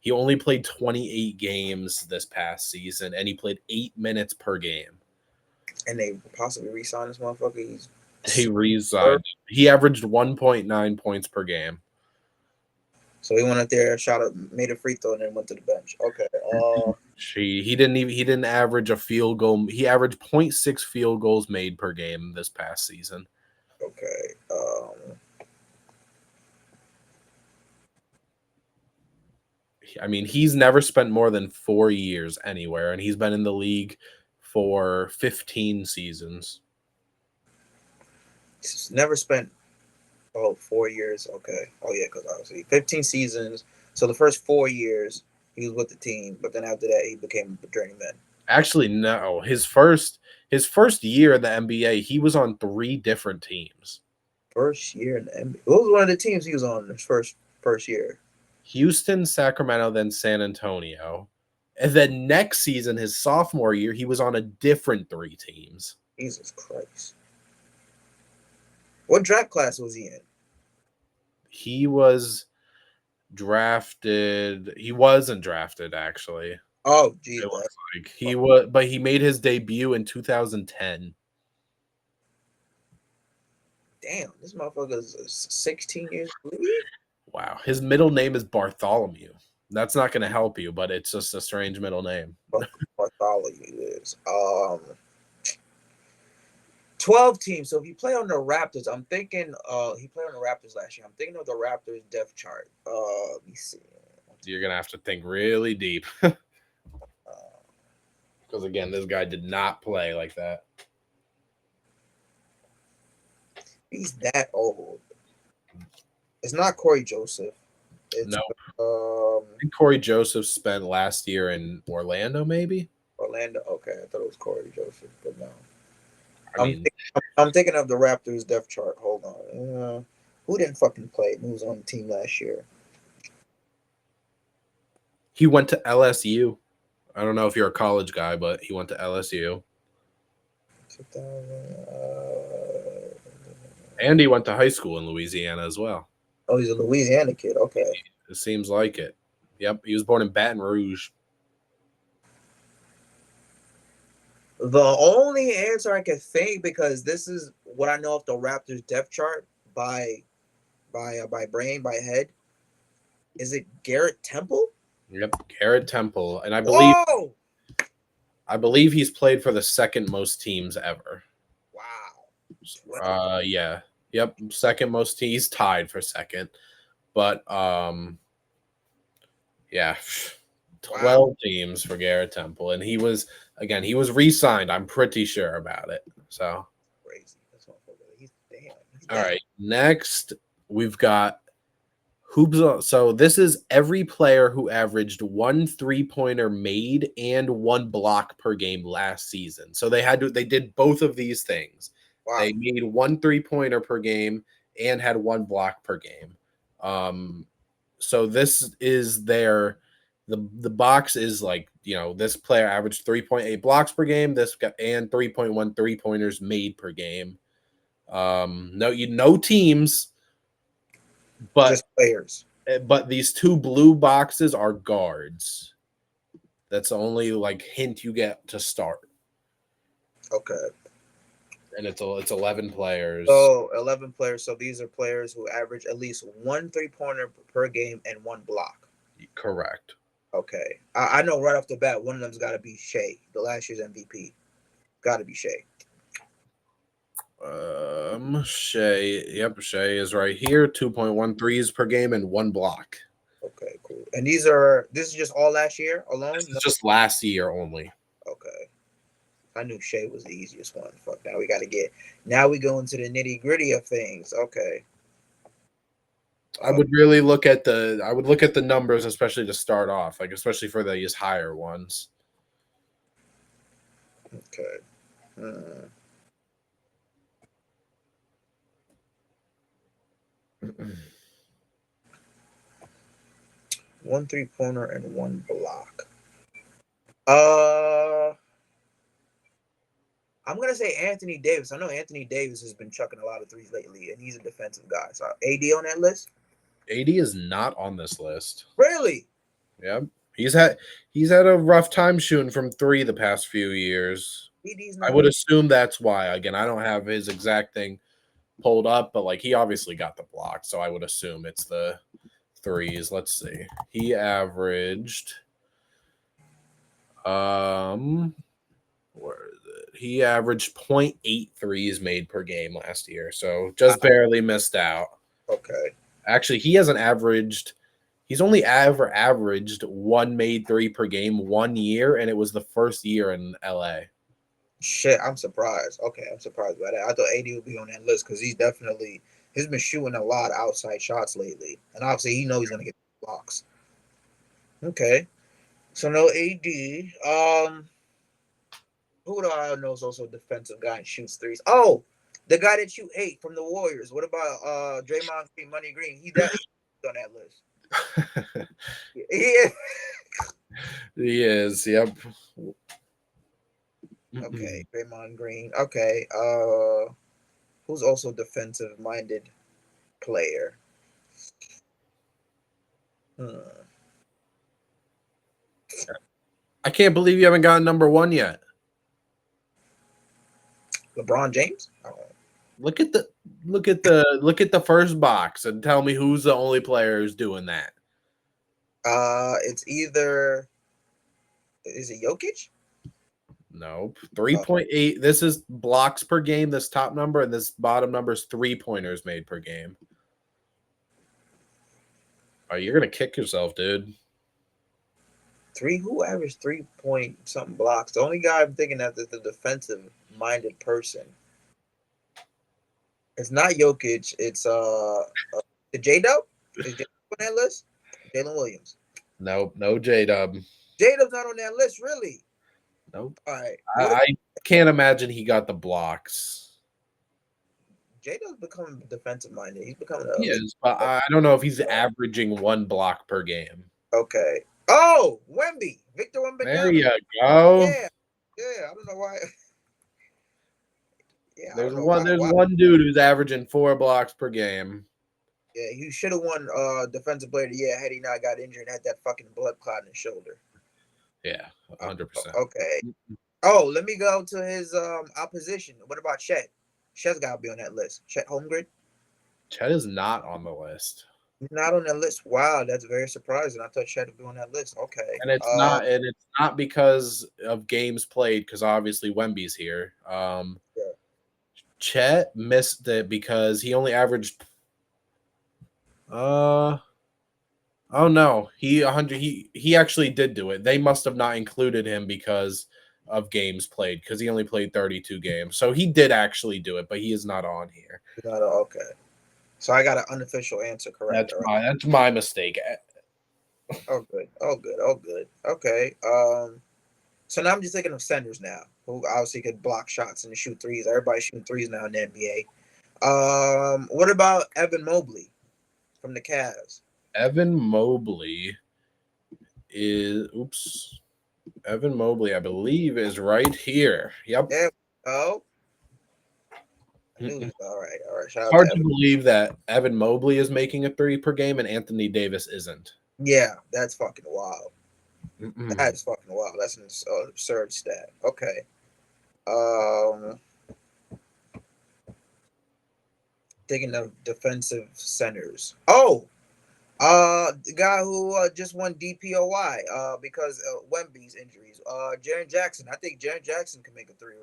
He only played 28 games this past season, and he played 8 minutes per game. And they possibly re-signed this motherfucker. He's He re-signed. He averaged 1.9 points per game. So he went up there, made a free throw, and then went to the bench. Okay. He didn't average a field goal. He averaged 0.6 field goals made per game this past season. Okay. I mean, he's never spent more than 4 years anywhere, and he's been in the league for 15 seasons. He's never spent 4 years. Okay. Oh yeah, because obviously 15 seasons. So the first 4 years he was with the team, but then after that he became a journeyman. Actually, no. His first year in the NBA, he was on 3 different teams. First year in the NBA. What was one of the teams he was on his first year? Houston, Sacramento, then San Antonio. And then next season, his sophomore year, he was on a different 3 teams. Jesus Christ. What draft class was he in? He was drafted. He wasn't drafted, actually. Oh, It Jesus. looks like he was, but he made his debut in 2010. Damn, this motherfucker is 16 years in the league? Wow, his middle name is Bartholomew. That's not going to help you, but it's just a strange middle name. Fuck Bartholomew is. 12 teams. So if you play on the Raptors, I'm thinking he played on the Raptors last year. I'm thinking of the Raptors depth chart. Let me see. You're going to have to think really deep. Because again, this guy did not play like that. He's that old. It's not Corey Joseph. It's No, um I think Corey Joseph spent last year in Orlando, maybe. Orlando. Okay, I thought it was Corey Joseph, but no. I mean, I'm thinking of the Raptors depth chart. Hold on. Who didn't fucking play? Who was on the team last year? he went to LSU. I don't know if you're a college guy, but he went to LSU. 2000. And he went to high school in Louisiana as well. Oh, he's a Louisiana kid. Okay. It seems like it. Yep, he was born in Baton Rouge. The only answer I can think, because this is what I know of the Raptors depth chart by head. Is it Garrett Temple? Yep, Garrett Temple, and Whoa! I believe he's played for the second most teams ever. Wow. Yeah, yep, second most. He's tied for second, but yeah, 12 teams for Garrett Temple, and he was re-signed. I'm pretty sure about it. So Crazy. That's what he's damn. all right, next we've got hoops. So this is every player who averaged 1 3-pointer made and 1 block per game last season. So they did both of these things. Wow. They made 1 3-pointer per game and had 1 block per game. So this is the box is like, this player averaged 3.8 blocks per game, and 3.1 3-pointers made per game. No teams, but just players. But these 2 blue boxes are guards. That's the only hint you get to start. Okay. And it's 11 players. Oh, 11 players. So these are players who average at least 1 3-pointer per game and 1 block. Correct. Okay. I know right off the bat one of them's got to be Shea, the last year's MVP. Got to be Shea. Shea. Yep, Shea is right here. 2.1 threes per game and 1 block. Okay, cool. And this is just all last year alone? This is just last year only. Okay. I knew Shea was the easiest one. Fuck, now we go into the nitty gritty of things. Okay. I would really look at the numbers, especially to start off, especially for these higher ones. Okay. 1 3-pointer and 1 block. I'm gonna say Anthony Davis. I know Anthony Davis has been chucking a lot of threes lately, and he's a defensive guy. So AD on that list? AD is not on this list. Really? Yep. He's had a rough time shooting from 3 the past few years. I would assume that's why. Again, I don't have his exact thing pulled up, but he obviously got the block, so I would assume it's the threes. Let's see. He averaged where is it? He averaged 0.8 threes made per game last year, so just barely missed out. Okay. Actually, he hasn't averaged He's only ever averaged one made three per game 1 year, and it was the first year in LA. Shit, I'm surprised. Okay, I'm surprised by that. I thought AD would be on that list because he's been shooting a lot of outside shots lately, and obviously he knows he's gonna get blocks. Okay, so no AD. Who do I know is also a defensive guy and shoots threes? Oh, the guy that you ate from the Warriors. What about Draymond Green, Money Green? He's on that list. Yeah. He is. Yep. Okay, Draymond Green. Okay. Who's also defensive minded player? Hmm. I can't believe you haven't gotten number one yet. LeBron James? Oh. Look at the first box and tell me who's the only player who's doing that. It's either is it Jokic? Nope. 3.8. This is blocks per game, this top number, and this bottom number is 3-pointers made per game. Oh, you're gonna kick yourself, dude. Who averaged 3 point something blocks? The only guy I'm thinking of is the defensive minded person. It's not Jokic. It's the J Dub. Is J on that list? Jalen Williams. Nope, no J Dub. J Dub's not on that list, really. Nope. All right. I can't imagine he got the blocks. J Dub's becoming defensive minded. He's becoming He is, but I don't know if he's averaging one block per game. Okay. Oh, Wemby. Victor Wembanyama. There you go. Yeah. Yeah. I don't know why. Yeah. There's one dude who's averaging 4 blocks per game. Yeah, he should have won defensive player of the year had he not got injured and had that fucking blood clot in his shoulder. Yeah, 100%. Okay. Oh, let me go to his opposition. What about Chet? Chet's got to be on that list. Chet Holmgren? Chet is not on the list. He's not on that list. Wow, that's very surprising. I thought Chet would be on that list. Okay. And it's not because of games played, because obviously Wemby's here. Yeah. Chet missed it because he only averaged oh no, he actually did do it. They must have not included him because of games played, because he only played 32 games. So he did actually do it, but he is not on here. Okay. So I got an unofficial answer correct. That's my mistake. Oh good. Okay. So now I'm just thinking of centers now, who obviously could block shots and shoot threes. Everybody's shooting threes now in the NBA. What about Evan Mobley from the Cavs? Evan Mobley, I believe, is right here. Yep. There we go. All right. It's hard to believe that Evan Mobley is making a 3 per game and Anthony Davis isn't. Yeah, that's fucking wild. That's fucking wild. That's an absurd stat. Okay. Thinking of defensive centers. Oh, the guy who just won DPOY because of Wemby's injuries. Jaren Jackson. I think Jaren Jackson can make a 3.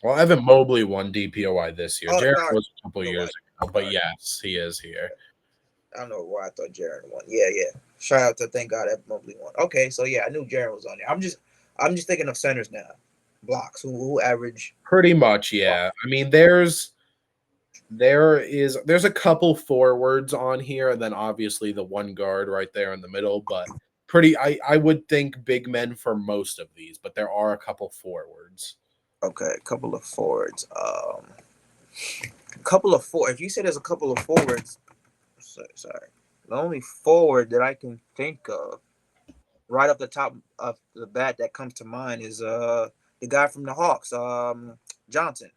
Well, Evan Mobley won DPOY this year. Jaren was a couple of years ago, but yes, he is here. I don't know why I thought Jaren won. Yeah. Shout out to thank God Evan Mobley won. Okay, so yeah, I knew Jaren was on there. I'm just thinking of centers now. Blocks who average pretty much, yeah. I mean, there's a couple forwards on here, and then obviously the one guard right there in the middle, but I would think big men for most of these, but there are a couple forwards. Okay, a couple of forwards. If you say there's a couple of forwards, sorry. The only forward that I can think of right off the top of the bat that comes to mind is the guy from the Hawks, Johnson.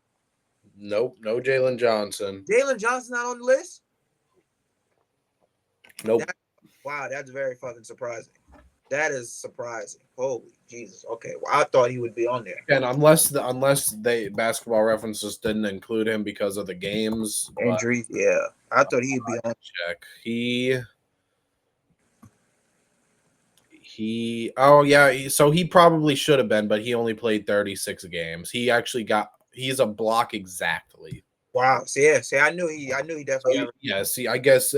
Nope, no Jalen Johnson. Jalen Johnson not on the list? Nope. Wow, that's very fucking surprising. That is surprising. Holy Jesus. Okay, well, I thought he would be on there. And unless they Basketball References didn't include him because of the games injuries, yeah, I thought he'd be on. Check. So he probably should have been, but he only played 36 games. He's a block exactly. Wow. See, I knew he definitely. See, I guess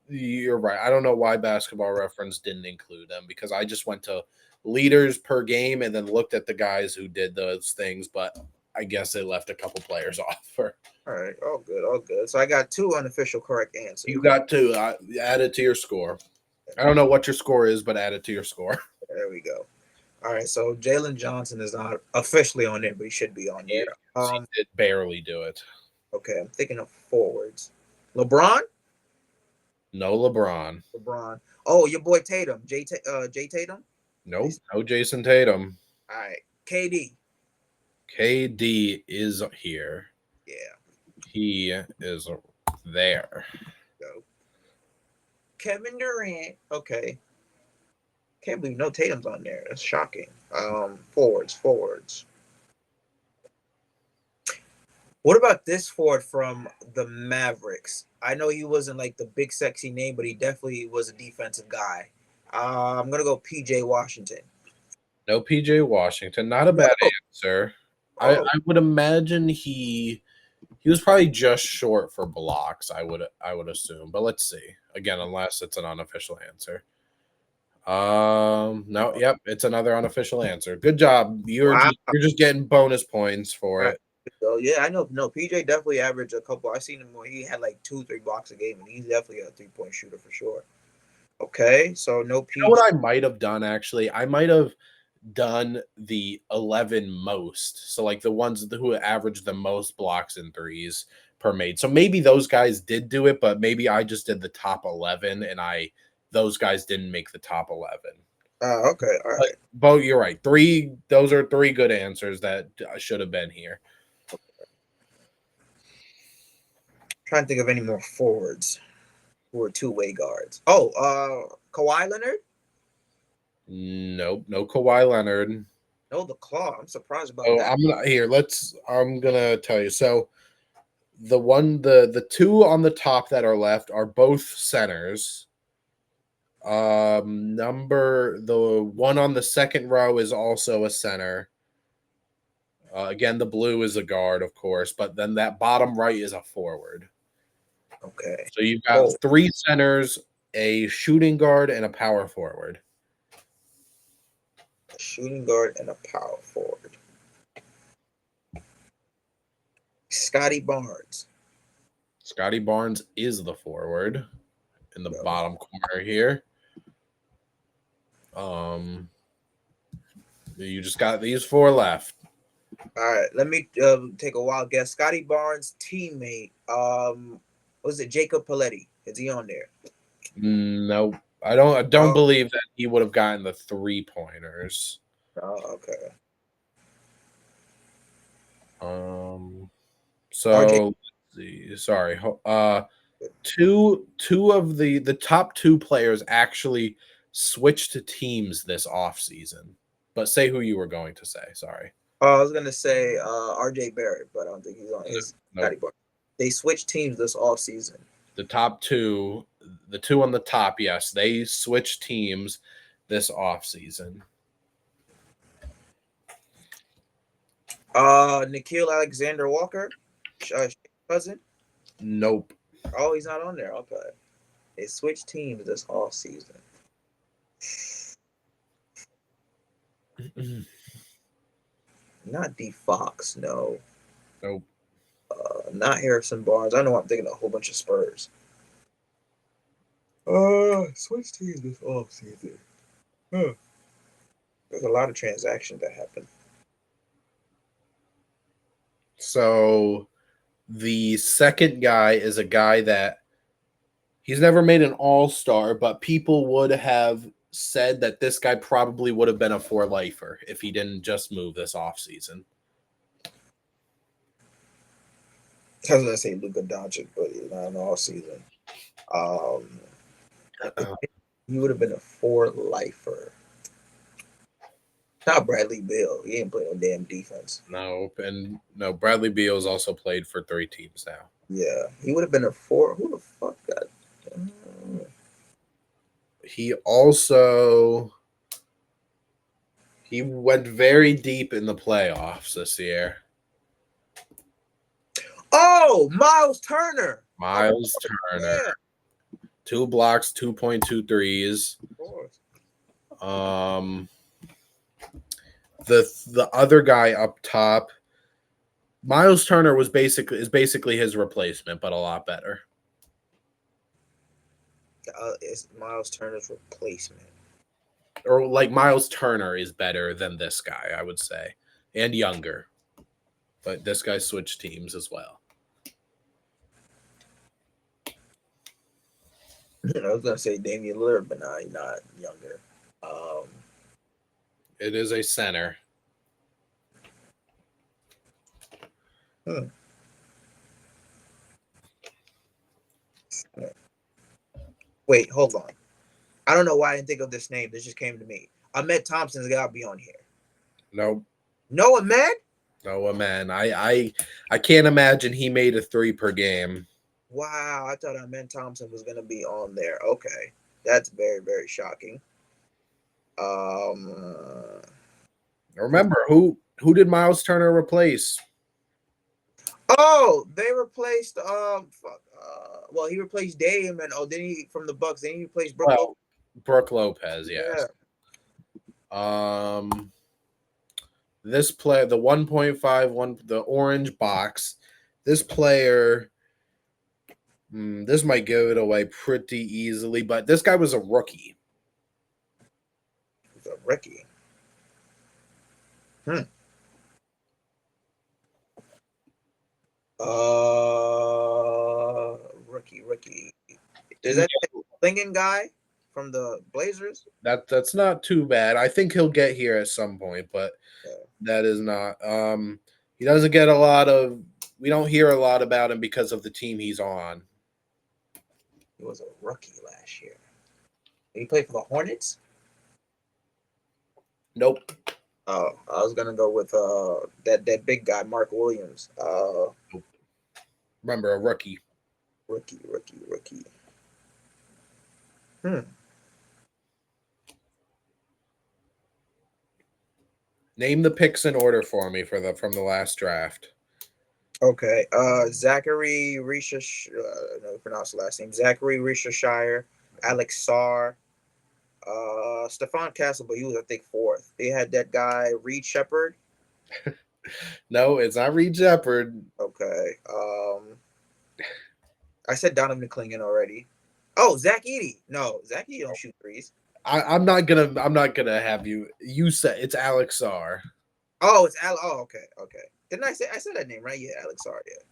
You're right. I don't know why Basketball Reference didn't include them because I just went to leaders per game and then looked at the guys who did those things, but I guess they left a couple players off. For All right, all good, all good. So I got two unofficial correct answers. you got to add it to your score. I don't know what your score is, but add it to your score. There we go. All right, so Jalen Johnson is not officially on there, but he should be on He, there. he did barely do it. Okay, I'm thinking of forwards. LeBron. No LeBron. LeBron. Oh, your boy Tatum. Jay Tatum. Nope. No Jason Tatum. All right, KD. KD is here. Yeah. He is there. Go. Kevin Durant. Okay. Can't believe no Tatum's on there. That's shocking. Forwards. What about this forward from the Mavericks? I know he wasn't like the big sexy name, but he definitely was a defensive guy. I'm gonna go PJ Washington. No PJ Washington. Not a bad answer. I would imagine he was probably just short for blocks, I would assume. But let's see. Again, unless it's an unofficial answer. No, yep, it's another unofficial answer. Good job. You're just getting bonus points for it. So yeah, I know. No, PJ definitely averaged a couple. I seen him where he had like 2-3 blocks a game, and he's definitely a 3-point shooter for sure. Okay, so no PJ. You know what I might have done actually? I might have done the 11 most. So like the ones who averaged the most blocks and threes per made. So maybe those guys did do it, but maybe I just did the top 11 and those guys didn't make the top 11. Okay, all right. But you're right. Those are three good answers that should have been here. Trying to think of any more forwards who are two-way guards. Oh, Kawhi Leonard? Nope, no Kawhi Leonard. No, the Claw. I'm surprised about Oh, that. I'm gonna tell you. So the two on the top that are left are both centers. The one on the second row is also a center. Again, the blue is a guard, of course, but then that bottom right is a forward. Okay. So you've got three centers, a shooting guard, and a power forward. A shooting guard and a power forward. Scotty Barnes. Scotty Barnes is the forward in the bottom corner here. You just got these four left. All right, let me take a wild guess. Scotty Barnes' teammate, was it Jacob Paletti? Is he on there? No, I don't believe that he would have gotten the 3-pointers. Oh, okay. So let's see. Sorry. Two of the top two players actually switched teams this offseason. But say who you were going to say. Sorry. I was gonna say RJ Barrett, but I don't think he's on his Scotty Barnes. They switched teams this offseason. The top two, the two on the top, yes, they switched teams this offseason. Nikhil Alexander Walker, cousin. Nope. Oh, he's not on there. Okay, they switched teams this offseason. Not D Fox, no. Nope. Not Harrison Barnes. I know I'm thinking a whole bunch of Spurs. Switch teams this offseason. There's a lot of transactions that happen. So the second guy is a guy that he's never made an all-star, but people would have said that this guy probably would have been a four-lifer if he didn't just move this offseason. I was gonna say Luka Doncic, but he's not an all season. He would have been a four-lifer. Not Bradley Beal. He ain't playing no damn defense. No, and no, Bradley Beal's also played for 3 teams now. Yeah, he would have been a four. Who the fuck got? He went very deep in the playoffs this year. Oh, Miles Turner. Miles Turner. Yeah. 2 blocks, 2.2 threes. Of course. Um, the other guy up top, Miles Turner is basically his replacement, but a lot better. It's Miles Turner's replacement. Or like Miles Turner is better than this guy, I would say, and younger. But this guy switched teams as well. I was gonna say Damian Lillard, but nah, he's not younger. Um, It is a center. hmm. Wait, hold on. I don't know why I didn't think of this name. This just came to me. Ahmed Thompson's gotta be on here. Nope. No, Ahmed? No, man. I can't imagine he made a 3 per game. Wow, I thought Ahmed Thompson was gonna be on there. Okay, that's very very shocking. Um, Remember who did Miles Turner replace? oh, they replaced fuck. Well, he replaced Dame, and then he from the Bucks. Then he replaced Brook Lopez. Well, Brooke Lopez, yes. Yeah. This player, the 1.51, the orange box, this player, this might give it away pretty easily, but this guy was a rookie. He's a rookie. Rookie. Is that the Lingen guy from the Blazers? That's not too bad. I think he'll get here at some point, but Yeah. that is not. He doesn't get a lot of. We don't hear a lot about him because of the team he's on. He was a rookie last year. Did he play for the Hornets? Nope. Oh, I was gonna go with that big guy, Mark Williams. Remember, a rookie. Rookie. Name the picks in order for me from the last draft. Okay. Zachary Risha. No, pronounce the last name. Zachary Risha, Alex Sarr, Stephon Castle, but he was I think fourth. They had that guy Reed Shepard. No, it's not Reed Shepard. Okay. I said Donovan Clingan already. Oh, Zach Edey. No, Zach Edey don't shoot threes. I'm not gonna have you. You said it's Alex Sarr. Oh, it's Al. Oh, okay. Didn't I said that name right? Yeah, Alex Sarr. Yeah.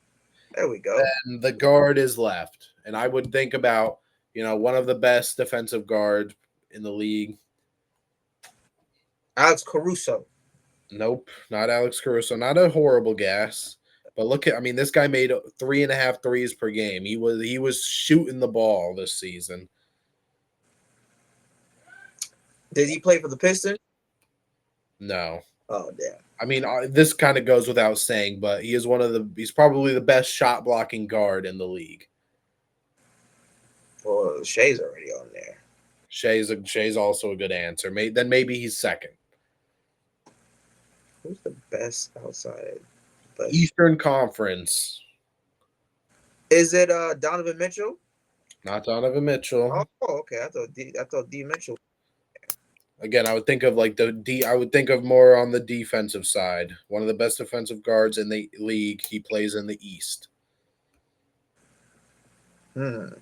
There we go. And the guard is left, and I would think about one of the best defensive guards in the league. Alex Caruso. Nope, not Alex Caruso. Not a horrible guess, but this guy made 3.5 threes per game. He was shooting the ball this season. Did he play for the Pistons? No. Oh, damn. This kind of goes without saying, but he's probably the best shot blocking guard in the league. Well, Shea's already on there. Shea's also a good answer. Then maybe he's second. Who's the best outside? Eastern Conference. Is it Donovan Mitchell? Not Donovan Mitchell. Oh, okay. I thought D Mitchell. Again, I would think of I would think of more on the defensive side. One of the best defensive guards in the league. He plays in the East. I'm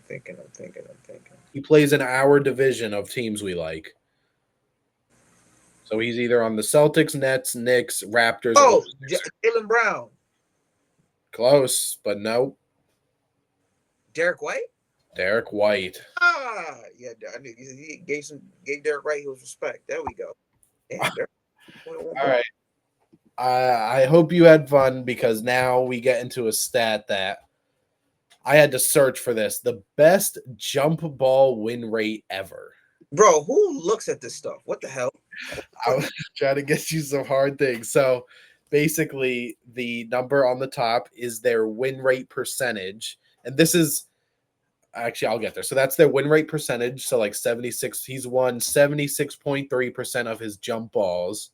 thinking. He plays in our division of teams we like. So he's either on the Celtics, Nets, Knicks, Raptors. Oh, Jaylen Brown. Close, but no. Derek White. Yeah, I knew he gave Derek White his respect. There we go. Damn, all right. I hope you had fun because now we get into a stat that I had to search for this. The best jump ball win rate ever. Bro, who looks at this stuff? What the hell? I was trying to get you some hard things. So basically, the number on the top is their win rate percentage. And this is actually, I'll get there. So that's their win rate percentage. So like 76, he's won 76.3% of his jump balls.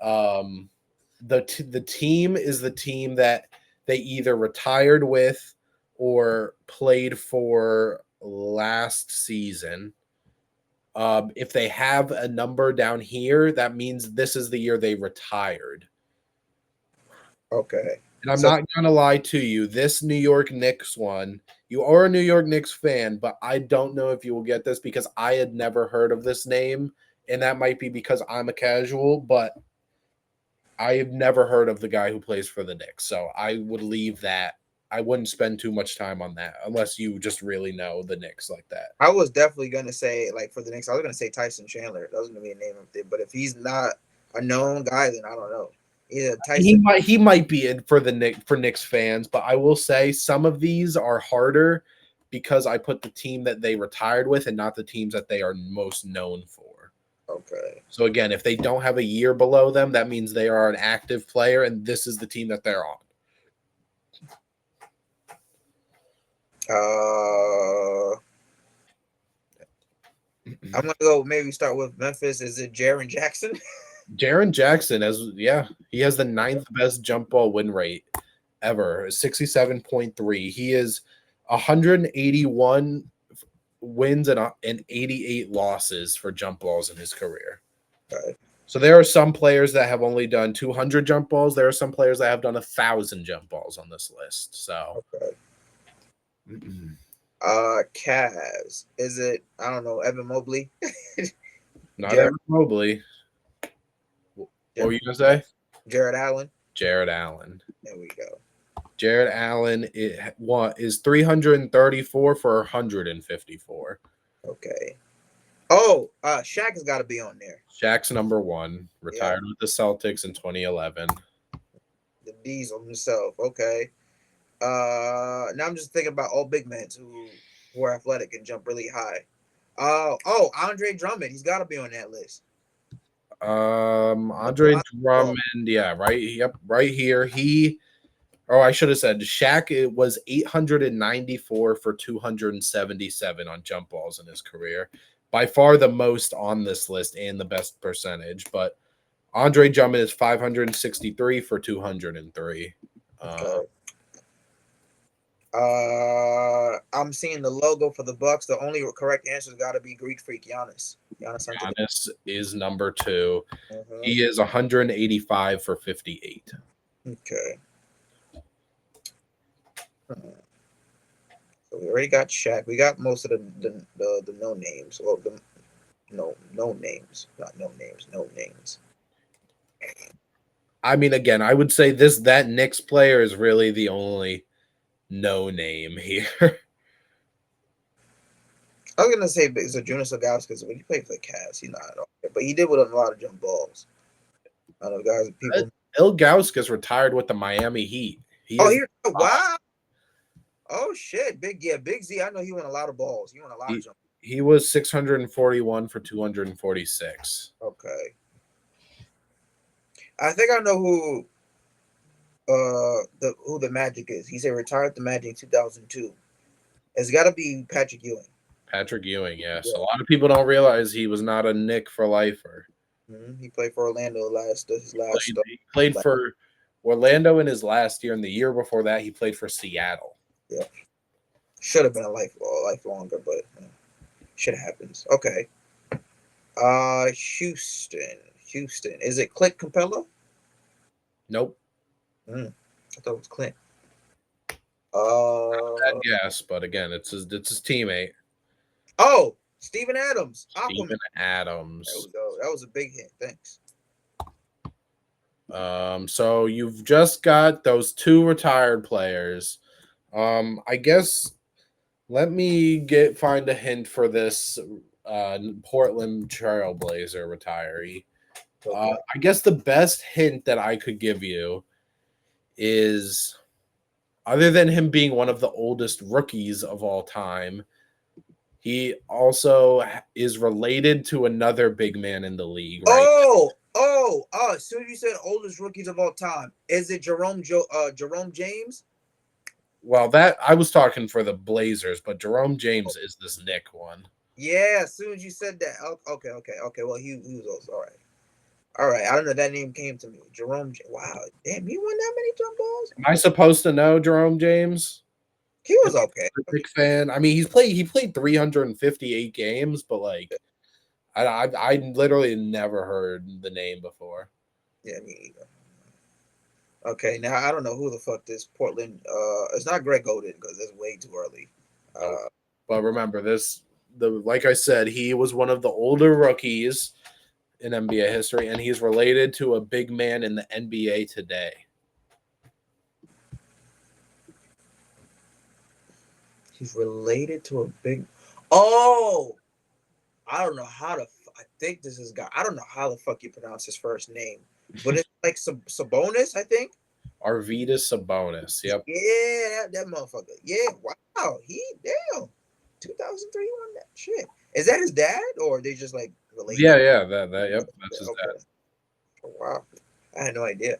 The team is the team that they either retired with or played for last season. If they have a number down here, that means this is the year they retired. Okay. And I'm So not gonna lie to you, this New York Knicks one, you are a New York Knicks fan, but I don't know if you will get this because I had never heard of this name, and that might be because I'm a casual, but I have never heard of the guy who plays for the Knicks. So I would leave that. I wouldn't spend too much time on that unless you just really know the Knicks like that. I was definitely gonna say like for the Knicks, I was gonna say Tyson Chandler. That was gonna be a name up there. But if he's not a known guy, then I don't know. Either He Tyson. might be in for the Knicks fans, but I will say some of these are harder because I put the team that they retired with and not the teams that they are most known for. Okay. So again, if they don't have a year below them, that means they are an active player, and this is the team that they're on. Uh, I'm gonna go maybe start with Memphis. Is it Jaren Jackson? Jaren Jackson, he has the ninth best jump ball win rate ever, 67.3. He is 181 wins and 88 losses for jump balls in his career. Okay. So there are some players that have only done 200 jump balls. There are some players that have done 1,000 jump balls on this list. So, Okay. mm-mm. Cavs. Is it? I don't know. Evan Mobley. Not Jared. Evan Mobley. What were you gonna say? Jared Allen. Jared Allen. There we go. Jared Allen is 334 for 154. Okay. Oh, Shaq has got to be on there. Shaq's number one, Yeah, retired with the Celtics in 2011. the Diesel himself. Okay. Now I'm just thinking about all big men who are athletic and jump really high. Andre Drummond. He's got to be on that list. Andre Oh, Drummond, yeah, right. Yep, right here. I should have said Shaq. It was 894 for 277 on jump balls in his career, by far the most on this list and the best percentage. But Andre Drummond is 563 for 203. okay. I'm seeing the logo for the Bucks. The only correct answer's got to be Greek Freak Giannis. Giannis Antetokounmpo. Giannis is number two. Uh-huh. He is 185 for 58. Okay. So we already got Shaq. We got most of the no names. Well, the no names, not no names, no names. I mean, again, I would say that Knicks player is really the only no name here. I was gonna say Jonas Ilgauskas because when he played for the Cavs, he's not okay, but he did with a lot of jump balls. I know guys, people. Ilgauskas retired with the Miami Heat. He Oh, is here, wow. Oh shit, Big Z. I know he won a lot of balls. He won a lot of jump. he was 641 for 246. Okay, I think I know who the Magic is. He said retired the Magic in 2002. It's got to be Patrick Ewing. Patrick Ewing, yes. Yeah. A lot of people don't realize he was not a Knick for lifer. He played for Orlando his last. He played for Orlando in his last year, and the year before that, he played for Seattle. Yeah, should have been a life longer, but shit happens. Okay. Houston. Is it Clint Capella? Nope. I thought it was Clint. Yes, but again, it's his teammate. Oh, Steven Adams. Steven Aquaman. Adams. There we go. That was a big hit. Thanks. So you've just got those two retired players. I guess let me find a hint for this Portland Trailblazer retiree. Okay. I guess the best hint that I could give you is, other than him being one of the oldest rookies of all time, he also is related to another big man in the league, right? As soon as you said oldest rookies of all time, is it Jerome James? Well, that I was talking for the Blazers, but Jerome James is this Knick one. Yeah, as soon as you said that. Okay. Well, he was also all right. I don't know. That name came to me. Wow. Damn, he won that many jump balls? Am I supposed to know Jerome James? He And was okay. I'm a big fan. I mean, he played 358 games, but like I literally never heard the name before. Yeah, me either. Okay, now I don't know who the fuck this Portland. It's not Greg Oden because it's way too early. Nope. Uh, But remember this the like I said, he was one of the older rookies in NBA history, and he's related to a big man in the NBA today. he's related to a big. Oh, I don't know how to. I think this is guy. I don't know how the fuck you pronounce his first name, but it's like Sabonis. I think. Arvydas Sabonis. Yep. Yeah, that motherfucker. Yeah, wow. He damn. 2003 won that shit. Is that his dad or are they just like related? Yeah. That. Yep. That's his Okay. dad. Oh, wow. I had no idea.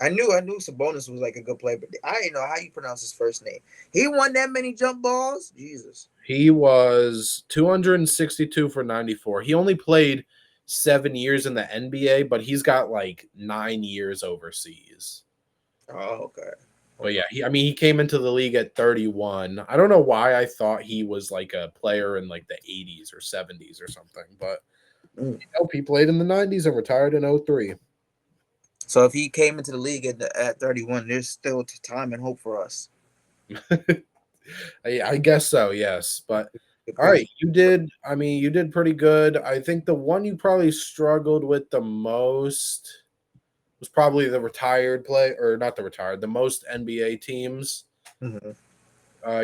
I knew Sabonis was like a good player, but I didn't know how you pronounce his first name. He won that many jump balls? Jesus. He was 262 for 94. He only played 7 years in the NBA, but he's got like 9 years overseas. Oh, okay. But yeah, Okay. he came into the league at 31. I don't know why I thought he was like a player in like the 80s or 70s or something, but Mm. nope, he played in the 90s and retired in '03. So if he came into the league at 31, there's still time and hope for us. I guess so, yes. But all Because right, you did pretty good. I think the one you probably struggled with the most was probably the retired play, or not the retired, the most NBA teams. mhm.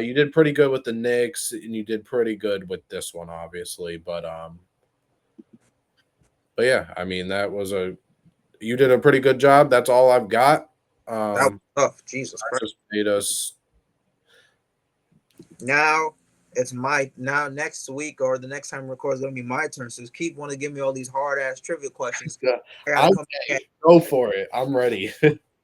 You did pretty good with the Knicks, and you did pretty good with this one, obviously. But yeah, that was a you did a pretty good job. That's all I've got. That was Um, tough. Jesus I Christ. just made us. Now it's my now next week or the next time we record is gonna be my turn. So keep want to give me all these hard ass trivia questions. Yeah, I gotta come back at okay, go for it. I'm ready.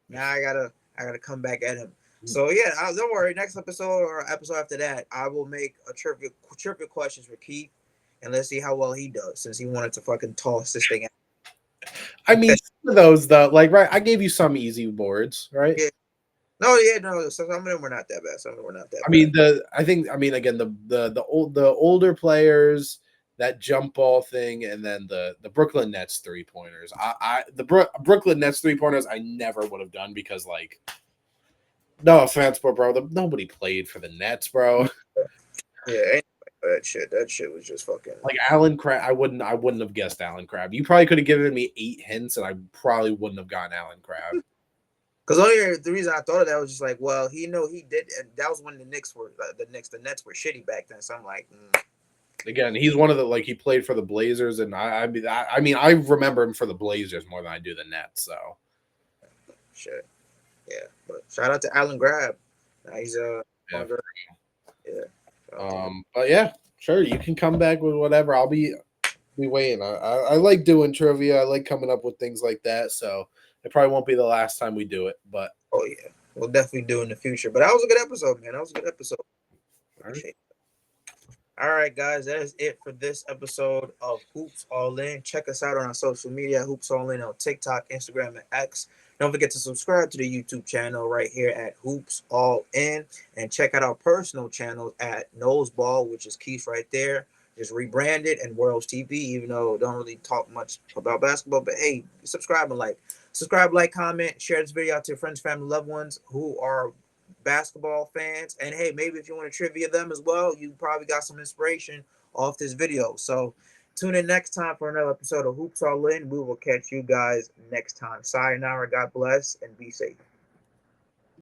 now I gotta come back at him. So yeah, don't worry. Next episode or episode after that, I will make a trivia questions for Keith, and let's see how well he does since he wanted to fucking toss this thing out. Some of those though, like right, I gave you some easy boards, right? Yeah. No, yeah, no. So some of them were not that bad. Some of them were not that I bad. mean the I think I mean again the older players, that jump ball thing, and then the Brooklyn Nets 3 pointers. Brooklyn Nets 3 pointers I never would have done because like no offense, but bro, nobody played for the Nets, bro. Yeah, anyway, that shit was just fucking. Like Alan Crab, I wouldn't have guessed Alan Crab. You probably could have given me 8 hints, and I probably wouldn't have gotten Alan Crab. Because only the reason I thought of that was just like, well, he did, and that was when the Knicks were the Nets were shitty back then. So I'm like, Again, he's one of the like he played for the Blazers, and I remember him for the Blazers more than I do the Nets. So shit, yeah. But shout out to Alan Grab. Now he's yeah, longer, yeah. Shout out to him. but yeah, sure, you can come back with whatever. I'll be waiting. I like doing trivia. I like coming up with things like that. So it probably won't be the last time we do it, but Oh yeah, we'll definitely do in the future. But that was a good episode, man. That was a good episode. all right. Appreciate it. All right, guys, that is it for this episode of Hoops All In. Check us out on our social media, Hoops All In on TikTok, Instagram, and X. Don't forget to subscribe to the YouTube channel right here at Hoops All In, and check out our personal channels at Noseball, which is Keith right there. Just rebranded, and Werls TV, even though I don't really talk much about basketball, but hey, subscribe, like, comment, share this video out to your friends, family, loved ones who are basketball fans. And hey, maybe if you want to trivia them as well, you probably got some inspiration off this video. So tune in next time for another episode of Hoops All In. We will catch you guys next time. Sayonara, God bless, and be safe.